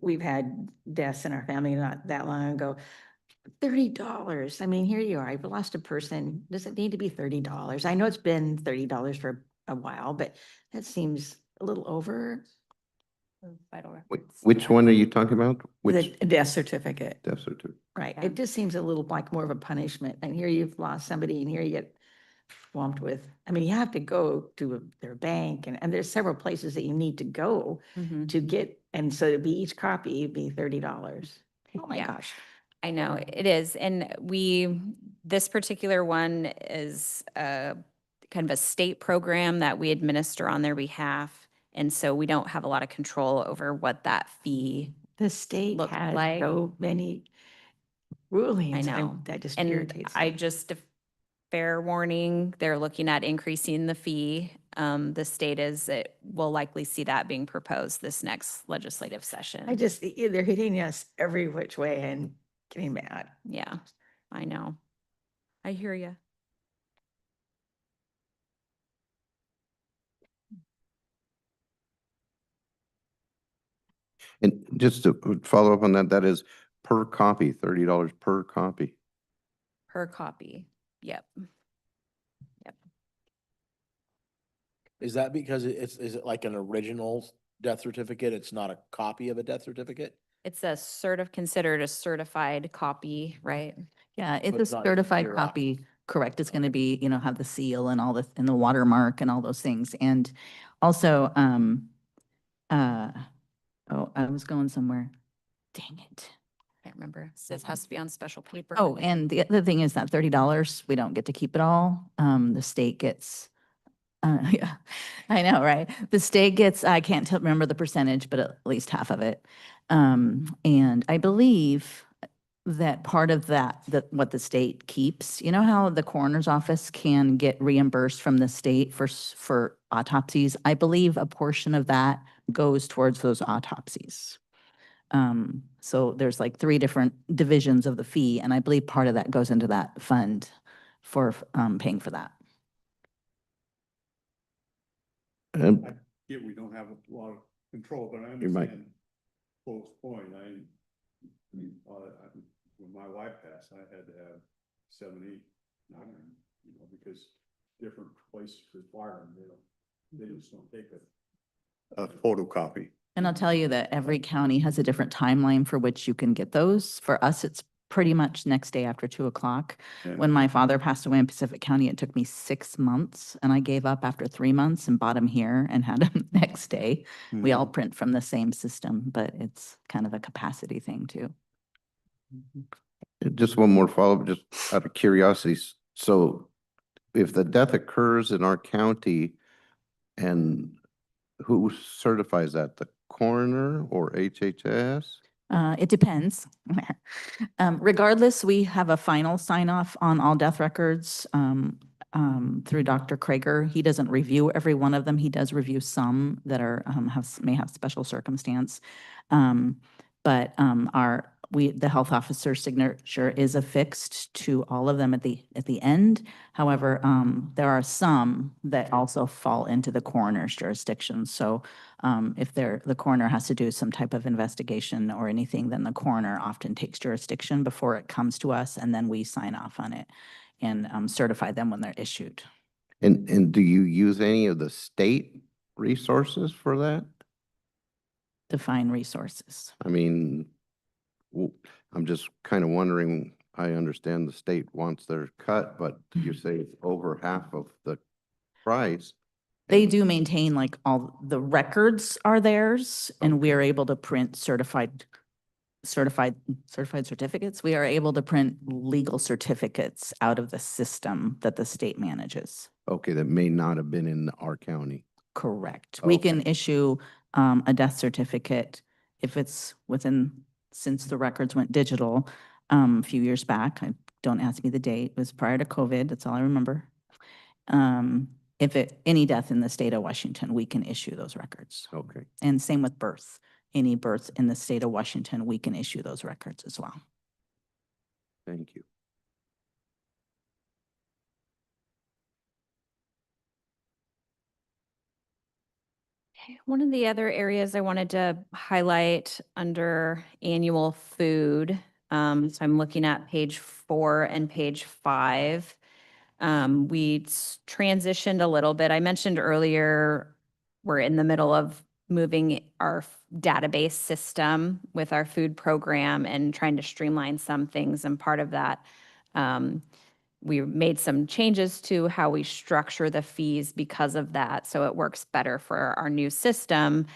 we've had deaths in our family not that long ago. $30. I mean, here you are. I've lost a person. Does it need to be $30? I know it's been $30 for a while, but that seems a little over. Vital Wait, records. which one are you talking about? The Which death certificate. death certificate? Right. Yeah. It just seems a little like more of a punishment. And here you've lost somebody and here you get swamped with, I mean, you have to go to their bank and there's several places that you need to go Mhm. to get, and so it'd be each copy, it'd be $30. Oh my Yeah. gosh. I know it is. And this particular one is kind of a state program that we administer on their behalf. And so we don't have a lot of control over what that fee. The state Look has like- so many rulings. know. That just And irritates I me. just, a fair warning, they're looking at increasing the fee. The state will likely see that being proposed this next legislative session. They're hitting us every which way and getting mad. Yeah, I know. I hear you. And just to follow up on that, that is per copy, $30 per copy. Per copy. Yep. Yep. Is that because is it like an original death certificate? It's not a copy of a death certificate? It's a considered a certified copy, right? Yeah, it's it's a not certified Xerox. copy, correct. It's going to be, have the seal and all the, and the watermark and all those things. And also, oh, I was going somewhere. Dang it. Can't remember. It says has to be on special paper. Oh, and the other thing is that $30, we don't get to keep it all. The state gets, yeah, I know, right? The state gets, I can't remember the percentage, but at least half of it. And I believe that part of that, what the state keeps, you know how the coroner's office can get reimbursed from the state for autopsies? I believe a portion of that goes towards those autopsies. So there's like 3 different divisions of the fee, and I believe part of that goes into that fund for paying for that. And Yeah, we don't have a lot of control, but I You might- understand Paul's point. When my wife passed, I had to have 7, 8, 9, because different places require them, they just don't take a photocopy. And I'll tell you that every county has a different timeline for which you can get those. For us, it's pretty much next day after 2 o'clock. Yeah. When my father passed away in Pacific County, it took me 6 months, and I gave up after 3 months and bought him here and had him next day. We all print from the same system, but it's kind of a capacity thing too. just one more follow-up, just out of curiosity. So if the death occurs in our county, and who certifies that? The coroner or HHS? It depends. Regardless, we have a final sign off on all death records through Dr. Krager. He doesn't review every one of them. He does review some that are may have special circumstance. But the health officer's signature is affixed to all of them at the end. However, there are some that also fall into the coroner's jurisdiction. So if the coroner has to do some type of investigation or anything, then the coroner often takes jurisdiction before it comes to us, and then we sign off on it and certify them when they're issued. And do you use any of the state resources for that? Define resources. I mean, I'm just kind of wondering, I understand the state wants their cut, but you say it's over half of the price. They do maintain like all the records are theirs, and we are able to print certified certificates. We are able to print legal certificates out of the system that the state manages. Okay, that may not have been in our county. Correct. We can Okay. issue a death certificate if it's since the records went digital a few years back. Don't ask me the date. It was prior to COVID. That's all I remember. Any death in the state of Washington, we can issue those records. Okay. And same with birth. Any birth in the state of Washington, we can issue those records as well. Thank you. One of the other areas I wanted to highlight under annual food, so I'm looking at page 4 and page 5. We transitioned a little bit. I mentioned earlier, we're in the middle of moving our database system with our food program and trying to streamline some things. And part of that, we made some changes to how we structure the fees because of that. So it works better for our new system.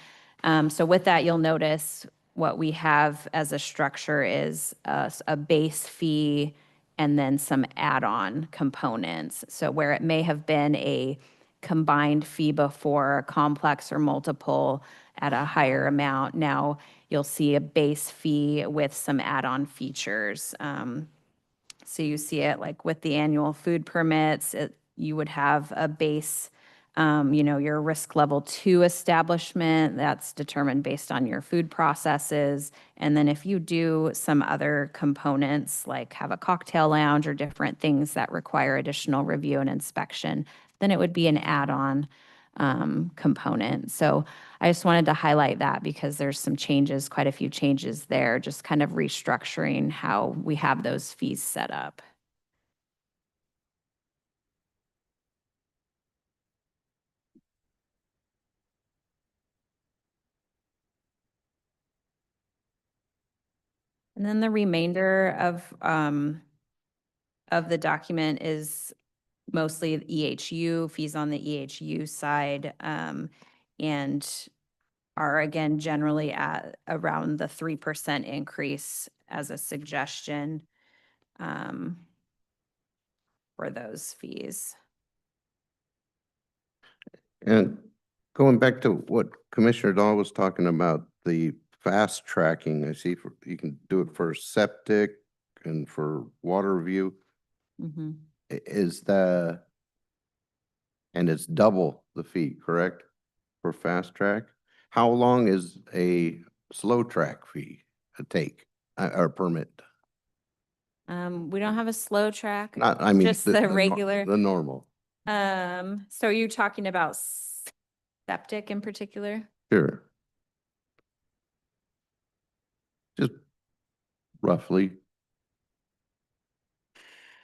So with that, you'll notice what we have as a structure is a base fee and then some add-on components. So where it may have been a combined fee before, complex or multiple at a higher amount, now you'll see a base fee with some add-on features. So you see it like with the annual food permits, you would have a base, your risk level 2 establishment that's determined based on your food processes. And then if you do some other components, like have a cocktail lounge or different things that require additional review and inspection, then it would be an add-on component. So I just wanted to highlight that because there's some changes, quite a few changes there, just kind of restructuring how we have those fees set up. And then the remainder of the document is mostly EHU, fees on the EHU side, and are again generally at around the 3% increase as a suggestion for those fees. And going back to what Commissioner Dahl was talking about, the fast tracking, I see you can do it for septic and for water review. Mhm. Is and it's double the fee, correct? For fast track? How long is a slow track fee take or permit? We don't have a slow track, Not, I mean. just the nor- regular. The normal, So you're talking about septic in particular? sure. Just roughly.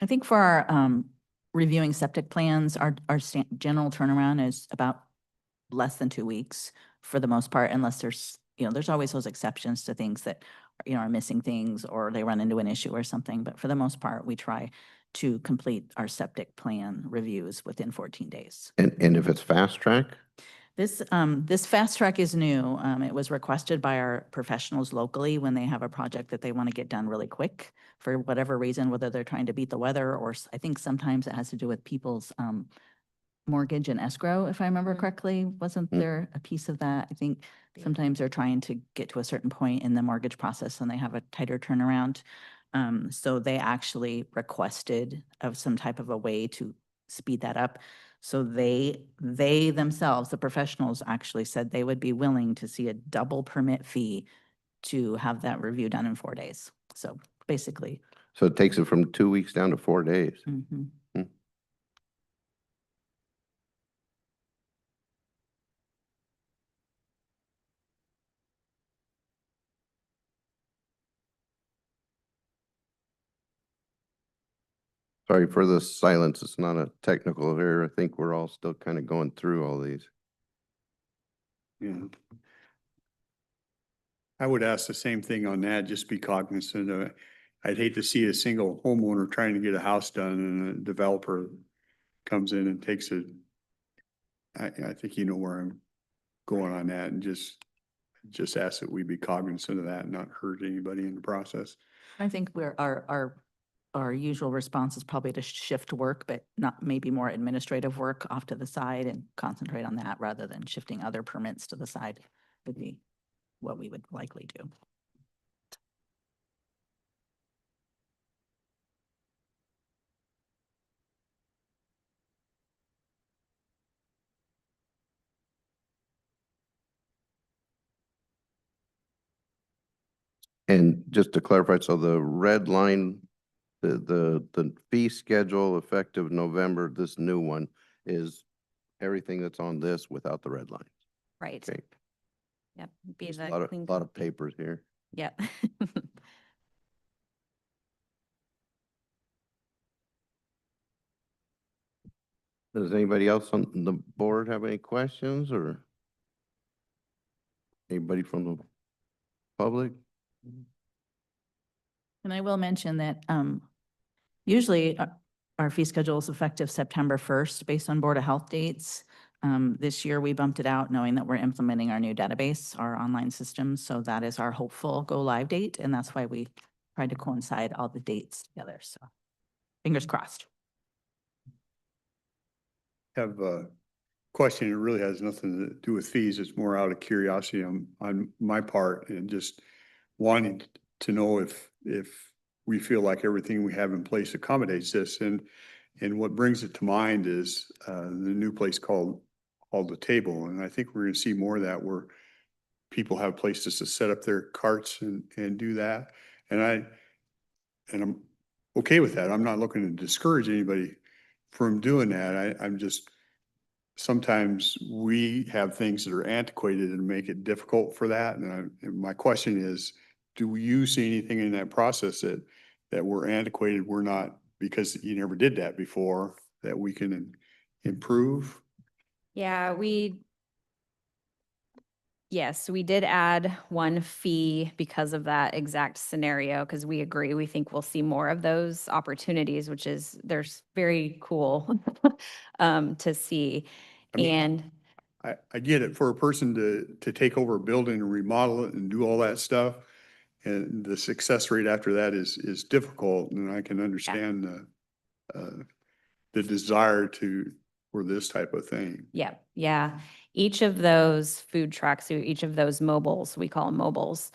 I think for our reviewing septic plans, our general turnaround is about less than 2 weeks for the most part, unless there's, there's always those exceptions to things that, are missing things or they run into an issue or something. But for the most part, we try to complete our septic plan reviews within 14 days. And if it's fast track? This fast track is new. It was requested by our professionals locally when they have a project that they want to get done really quick for whatever reason, whether they're trying to beat the weather or I think sometimes it has to do with people's mortgage and escrow, if I remember correctly. Wasn't there a piece of that? I think sometimes they're trying to get to a certain point in the mortgage process and they have a tighter turnaround. So they actually requested of some type of a way to speed that up. So they themselves, the professionals, actually said they would be willing to see a double permit fee to have that review done in 4 days. So basically. So it takes it from 2 weeks down to 4 days. Mhm. Sorry for the silence. It's not a technical error. I think we're all still kind of going through all these. Yeah. I would ask the same thing on that, just be cognizant of it. I'd hate to see a single homeowner trying to get a house done and a developer comes in and takes it. I think you know where I'm going on that, and just ask that we be cognizant of that and not hurt anybody in the process. I think our usual response is probably to shift work, but not maybe more administrative work off to the side and concentrate on that rather than shifting other permits to the side would be what we would likely do. And just to clarify, so the red line, the fee schedule effective November, this new one is everything that's on this without the red line. Right. Okay. Yep. Be Just the a lot clean of copy. papers here. Yep. Does anybody else on the board have any questions or anybody from the public? And I will mention that usually our fee schedule is effective September 1st based on Board of Health dates. This year we bumped it out knowing that we're implementing our new database, our online system. So that is our hopeful go live date. And that's why we tried to coincide all the dates together. So fingers crossed. Have a question. It really has nothing to do with fees. It's more out of curiosity on my part and just wanting to know if we feel like everything we have in place accommodates this. And what brings it to mind is the new place called The Table. And I think we're going to see more of that where people have places to set up their carts and do that. And I'm okay with that. I'm not looking to discourage anybody from doing that. I'm just, sometimes we have things that are antiquated and make it difficult for that. And my question is, do you see anything in that process that we're antiquated, we're not, because you never did that before, that we can improve? Yeah, Yes, we did add one fee because of that exact scenario, because we agree, we think we'll see more of those opportunities, which is, there's very cool to see. I mean, And I get it, for a person to take over a building and remodel it and do all that stuff. And the success rate after that is difficult, and I can understand the desire for this type of thing. yeah, yeah. Each of those food trucks, each of those mobiles, we call them mobiles,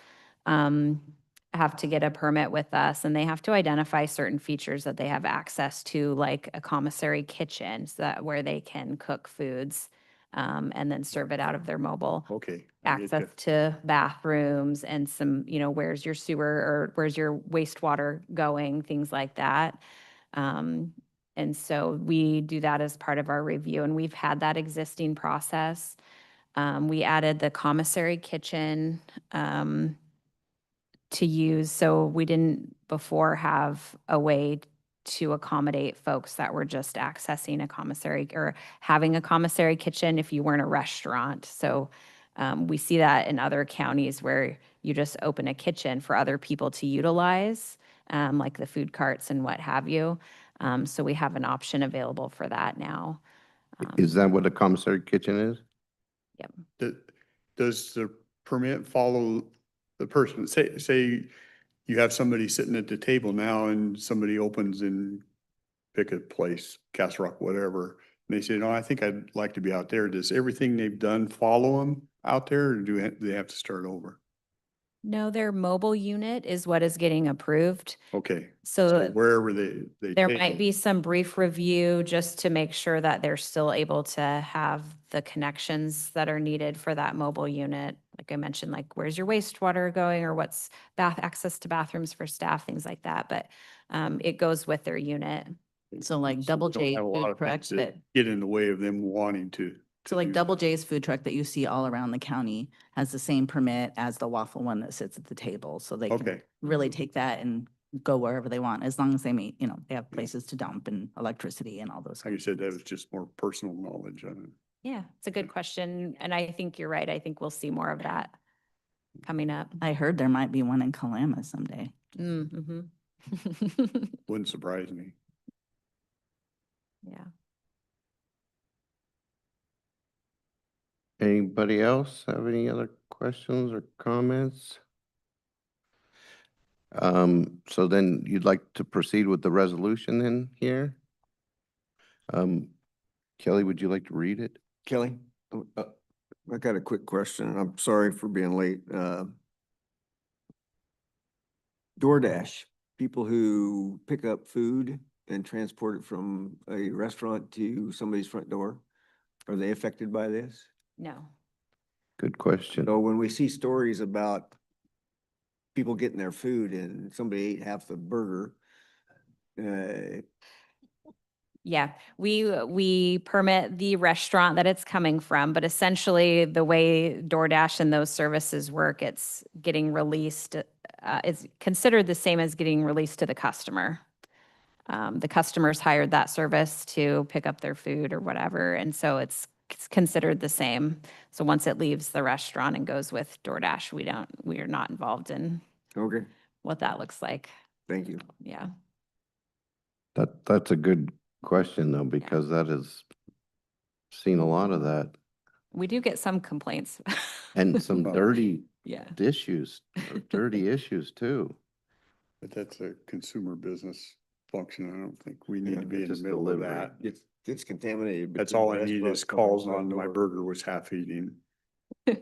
have to get a permit with us, and they have to identify certain features that they have access to, like a commissary kitchen, so that where they can cook foods, and then serve it out of their mobile. Okay. I get Access you. to bathrooms and some, where's your sewer or where's your wastewater going, things like that. And so we do that as part of our review, and we've had that existing process. We added the commissary kitchen to use, so we didn't before have a way to accommodate folks that were just accessing a commissary or having a commissary kitchen if you weren't a restaurant. So we see that in other counties where you just open a kitchen for other people to utilize, like the food carts and what have you. So we have an option available for that now. Is that what a commissary kitchen is? Does the permit follow the person? Say you have somebody sitting at the table now and somebody opens and pick a place, Castle Rock, whatever. And they say, no, I think I'd like to be out there. Does everything they've done follow them out there, or do they have to start over? No, their mobile unit is what is getting approved. Okay. So Wherever they there take might them. be some brief review just to make sure that they're still able to have the connections that are needed for that mobile unit. Like I mentioned, like where's your wastewater going, or what's access to bathrooms for staff, things like that. But it goes with their unit. So like Double Don't J have a lot food of truck things that that, get in the way of them wanting to. so like do Double that. J's food truck that you see all around the county has the same permit as the waffle one that sits at the table. So they can Okay. really take that and go wherever they want, as long as they meet, they have places to dump and electricity and all those. Like you said, that was just more personal knowledge on it. Yeah, it's a good question. And I think you're right. I think we'll see more of that coming up. I heard there might be one in Kalama someday. Mm-hmm. Wouldn't surprise me. Yeah. Anybody else have any other questions or comments? So then you'd like to proceed with the resolution then here? Kelly, would you like to read it? Kelly, I got a quick question. I'm sorry for being late. DoorDash, people who pick up food and transport it from a restaurant to somebody's front door, are they affected by this? No. Good question. So when we see stories about people getting their food and somebody ate half the burger, Yeah, we permit the restaurant that it's coming from, but essentially the way DoorDash and those services work, it's getting released, it's considered the same as getting released to the customer. The customers hired that service to pick up their food or whatever, and so it's considered the same. So once it leaves the restaurant and goes with DoorDash, we are not involved in okay, what that looks like. thank you. Yeah. That's a good question though, because that has seen a lot of that We do get some complaints. and some dirty Yeah. issues, dirty issues too. But that's a consumer business function. I don't think we need Yeah, to be in the just middle of delivery. that. It's contaminated. That's between all I need restaurants is coming to calls the front on my door. burger was half eaten. Yeah.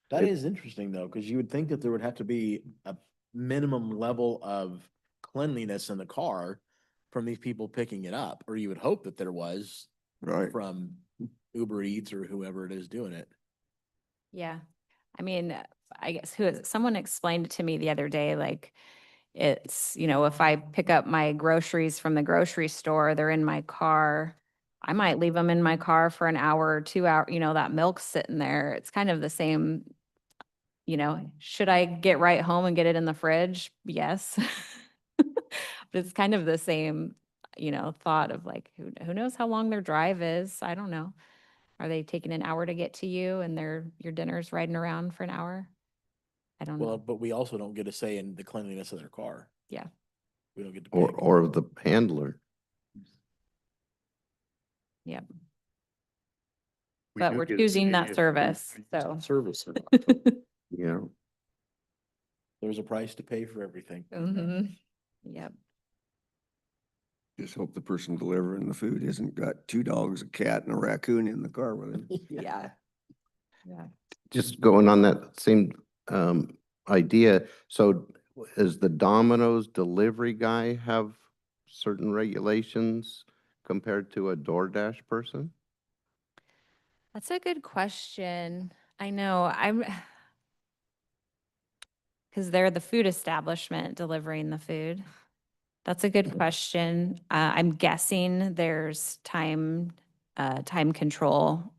That is interesting though, because you would think that there would have to be a minimum level of cleanliness in the car from these people picking it up, or you would hope that there was Right. from Uber Eats or whoever it is doing it. Yeah. I mean, I guess someone explained it to me the other day, like it's, if I pick up my groceries from the grocery store, they're in my car. I might leave them in my car for an hour or 2 hours, that milk's sitting there. It's kind of the same, should I get right home and get it in the fridge? Yes. But it's kind of the same, thought of like, who knows how long their drive is? I don't know. Are they taking an hour to get to you and your dinner's riding around for an hour? I don't Well, know. but we also don't get a say in the cleanliness of their car. Yeah. We don't get to Or, pick. or the handler. Yep. We But do we're get a choosing say that if service, we so. Service. Yeah. There's a price to pay for everything. Mhm. Yep. Just hope the person delivering the food isn't got 2 dogs, a cat and a raccoon in the car with him. Yeah. Yeah. Just going on that same idea, so is the Domino's delivery guy have certain regulations compared to a DoorDash person? That's a good question. I know because they're the food establishment delivering the food. That's a good question. I'm guessing there's time control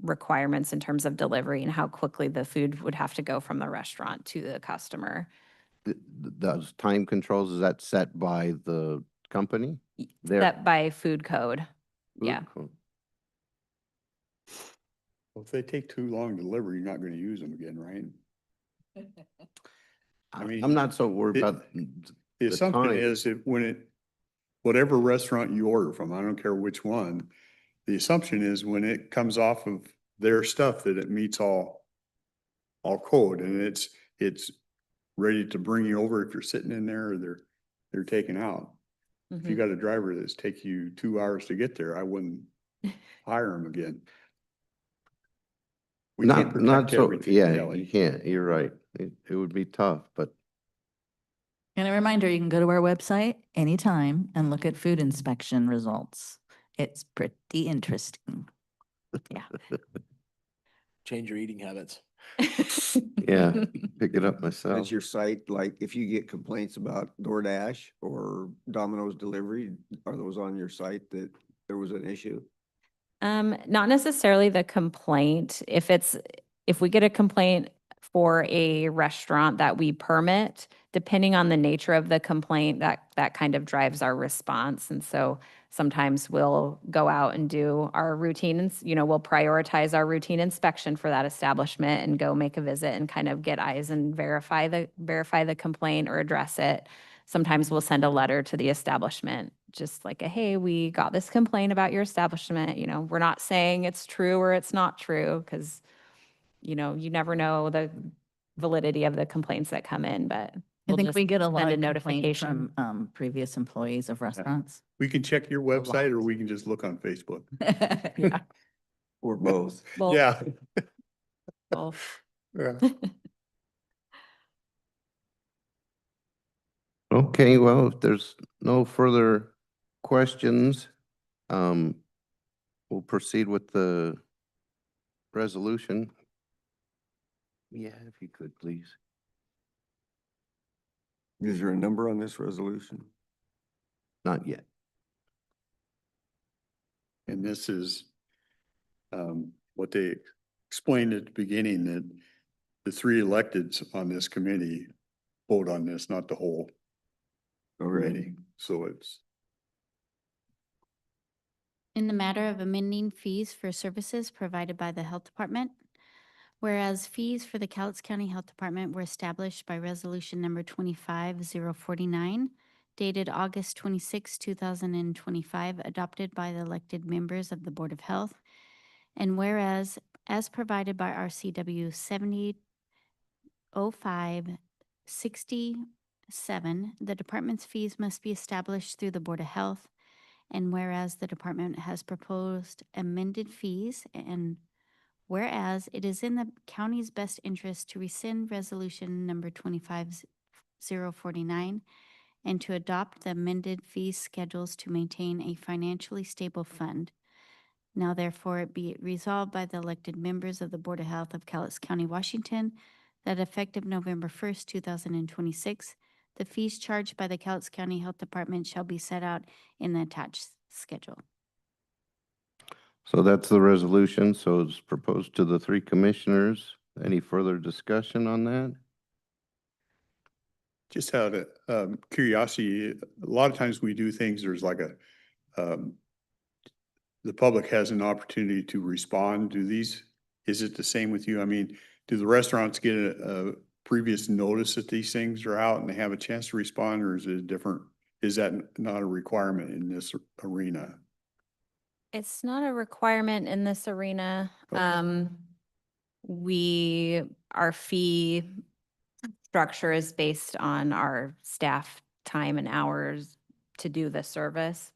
requirements in terms of delivery and how quickly the food would have to go from the restaurant to the customer. Those time controls, is that set by the company? Their Set by food code. food Yeah. code? Well, if they take too long to deliver, you're not gonna use them again, right? I mean, I'm not so worried it- about The the assumption time. is that whatever restaurant you order from, I don't care which one, the assumption is when it comes off of their stuff that it meets all code and it's ready to bring you over if you're sitting in there or they're taken out. If you Mhm. got a driver that's take you 2 hours to get there, I wouldn't hire him again. We can't Not protect so, everything, yeah, Kelly. you can't, you're right. It would be tough, but And a reminder, you can go to our website anytime and look at food inspection results. It's pretty interesting. Change your eating habits. yeah, pick it up myself. Does your site, like, if you get complaints about DoorDash or Domino's delivery, are those on your site that there was an issue? Not necessarily the complaint. If we get a complaint for a restaurant that we permit, depending on the nature of the complaint, that kind of drives our response. And so sometimes we'll go out and do our routine, we'll prioritize our routine inspection for that establishment and go make a visit and kind of get eyes and verify the complaint or address it. Sometimes we'll send a letter to the establishment, just like hey, we got this complaint about your establishment. We're not saying it's true or it's not true because, you never know the validity of the complaints that come in, but I we'll think just we get a lot send of complaints notification. from previous employees of restaurants. We can check your lot. website or we can just look on Facebook. Yeah. Or both? Both. Yeah. Both. Yeah. Okay, well, if there's no further questions, we'll proceed with the resolution. Yeah, if you could, please. Is there a number on this resolution? Not yet. And this is what they explained at the beginning, that the 3 electeds on this committee vote on this, not the whole committee. So it's, In the matter of amending fees for services provided by the Health Department, whereas fees for the Cowlitz County Health Department were established by Resolution Number 25049, dated August 26, 2025, adopted by the elected members of the Board of Health, and whereas, as provided by RCW 700567, the department's fees must be established through the Board of Health, and whereas the department has proposed amended fees, and whereas it is in the county's best interest to rescind Resolution Number 25049 and to adopt the amended fee schedules to maintain a financially stable fund. Now therefore be it resolved by the elected members of the Board of Health of Cowlitz County, Washington, that effective November 1st, 2026, the fees charged by the Cowlitz County Health Department shall be set out in the attached schedule. So that's the resolution. So it's proposed to the 3 commissioners. Any further discussion on that? Just out of curiosity, a lot of times we do things, there's like the public has an opportunity to respond. Is it the same with you? I mean, do the restaurants get a previous notice that these things are out and they have a chance to respond, or is it different? Is that not a requirement in this arena? It's not a requirement in this arena. Okay. Our fee structure is based on our staff time and hours to do the service.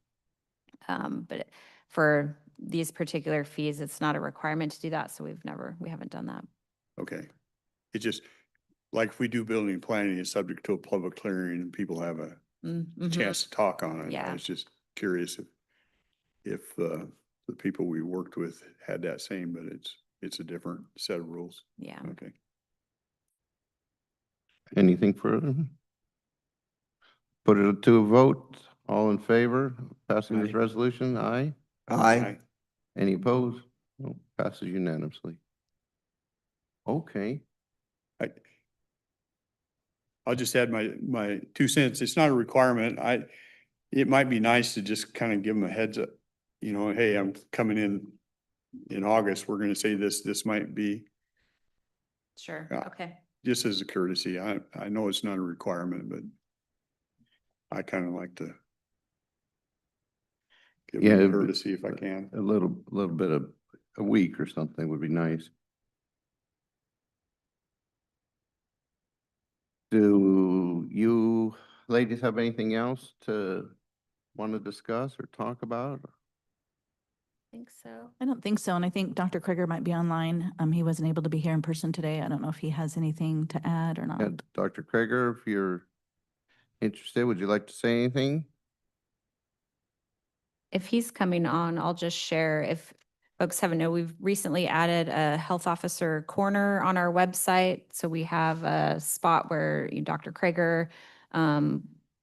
But for these particular fees, it's not a requirement to do that, so we haven't done that. Okay. It just, like if we do building planning, it's subject to a public clearing and people have a Mhm. chance to talk on it. I Yeah. was just curious if the people we worked with had that same, but it's a different set of rules. Yeah. Okay. Anything further? Put it to a vote. All in favor of passing this Aye. resolution? Aye. Aye. Any opposed? No, passes unanimously. Okay. I'll just add my 2 cents. It's not a requirement. It might be nice to just kind of give them a heads up. You know, hey, I'm coming in August. We're going to say this might be Sure, Yeah. okay. just as a courtesy. I know it's not a requirement, but I kind of like to give Yeah, them a it'd be- courtesy if I can. A little bit of a week or something would be nice. Do you ladies have anything else to want to discuss or talk about? I think so. I don't think so. And I think Dr. Krieger might be online. He wasn't able to be here in person today. I don't know if he has anything to add or not. Yeah, Dr. Krieger, if you're interested, would you like to say anything? If he's coming on, I'll just share, if folks haven't know, we've recently added a health officer corner on our website. So we have a spot where Dr. Krager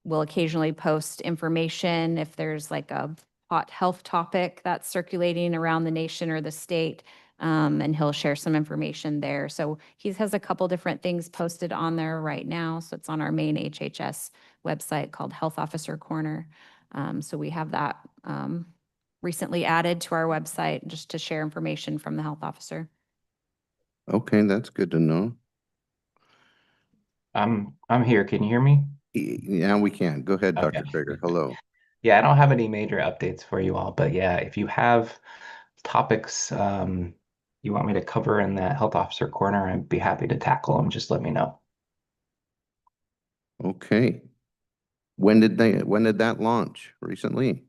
will occasionally post information if there's like a hot health topic that's circulating around the nation or the state. And he'll share some information there. So he has a couple different things posted on there right now. So it's on our main HHS website called Health Officer Corner. So we have that recently added to our website just to share information from the health officer. Okay, that's good to know. I'm here. Can you hear me? Yeah, we can. Go ahead, Dr. Okay. Krieger. Hello. Yeah, I don't have any major updates for you all, but yeah, if you have topics you want me to cover in that health officer corner, I'd be happy to tackle them. Just let me know. Okay. When did that launch? Recently?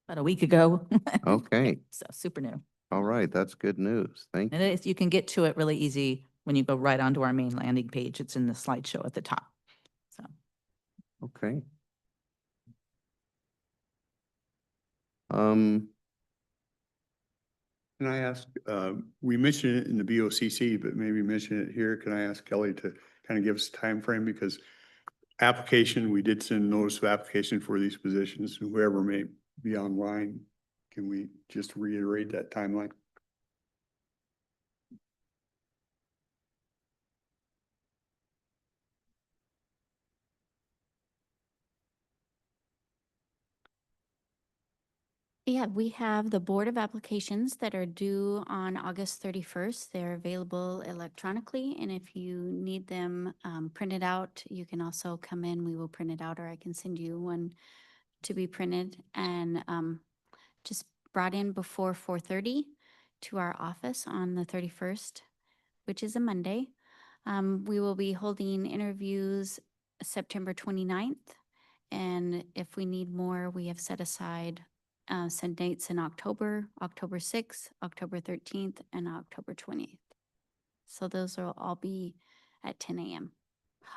About a week ago. Okay. So super new. All right, that's good news. Thank you. And you can get to it really easy when you go right onto our main landing page. It's in the slideshow at the top. So. Okay. Can I ask, we mentioned it in the BOCC, but maybe mention it here. Can I ask Kelly to kind of give us a time frame? Because application, we did send notice of application for these positions, whoever may be online. Can we just reiterate that timeline? Yeah, we have the Board of Applications that are due on August 31st. They're available electronically, and if you need them printed out, you can also come in. We will print it out, or I can send you one to be printed and just brought in before 4:30 to our office on the 31st, which is a Monday. We will be holding interviews September 29th, and if we need more, we have set aside some dates in October, October 6th, October 13th, and October 20th. So those will all be at 10 a.m.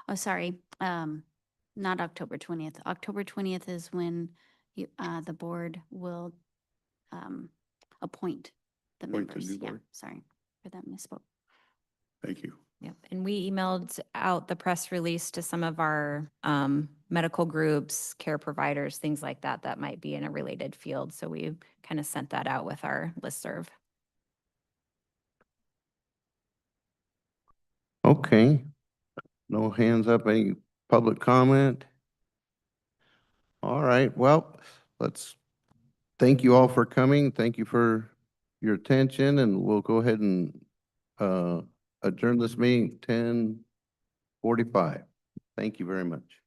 Oh, sorry, not October 20th. October 20th is when the board will appoint the Appoint the members. new Yeah, board. sorry for that misspoke. Thank you. Yep, and we emailed out the press release to some of our medical groups, care providers, things like that, that might be in a related field. So we kind of sent that out with our listserv. Okay. No hands up, any public comment? All right, well, let's, thank you all for coming. Thank you for your attention, and we'll go ahead and adjourn this meeting 10:45. Thank you very much.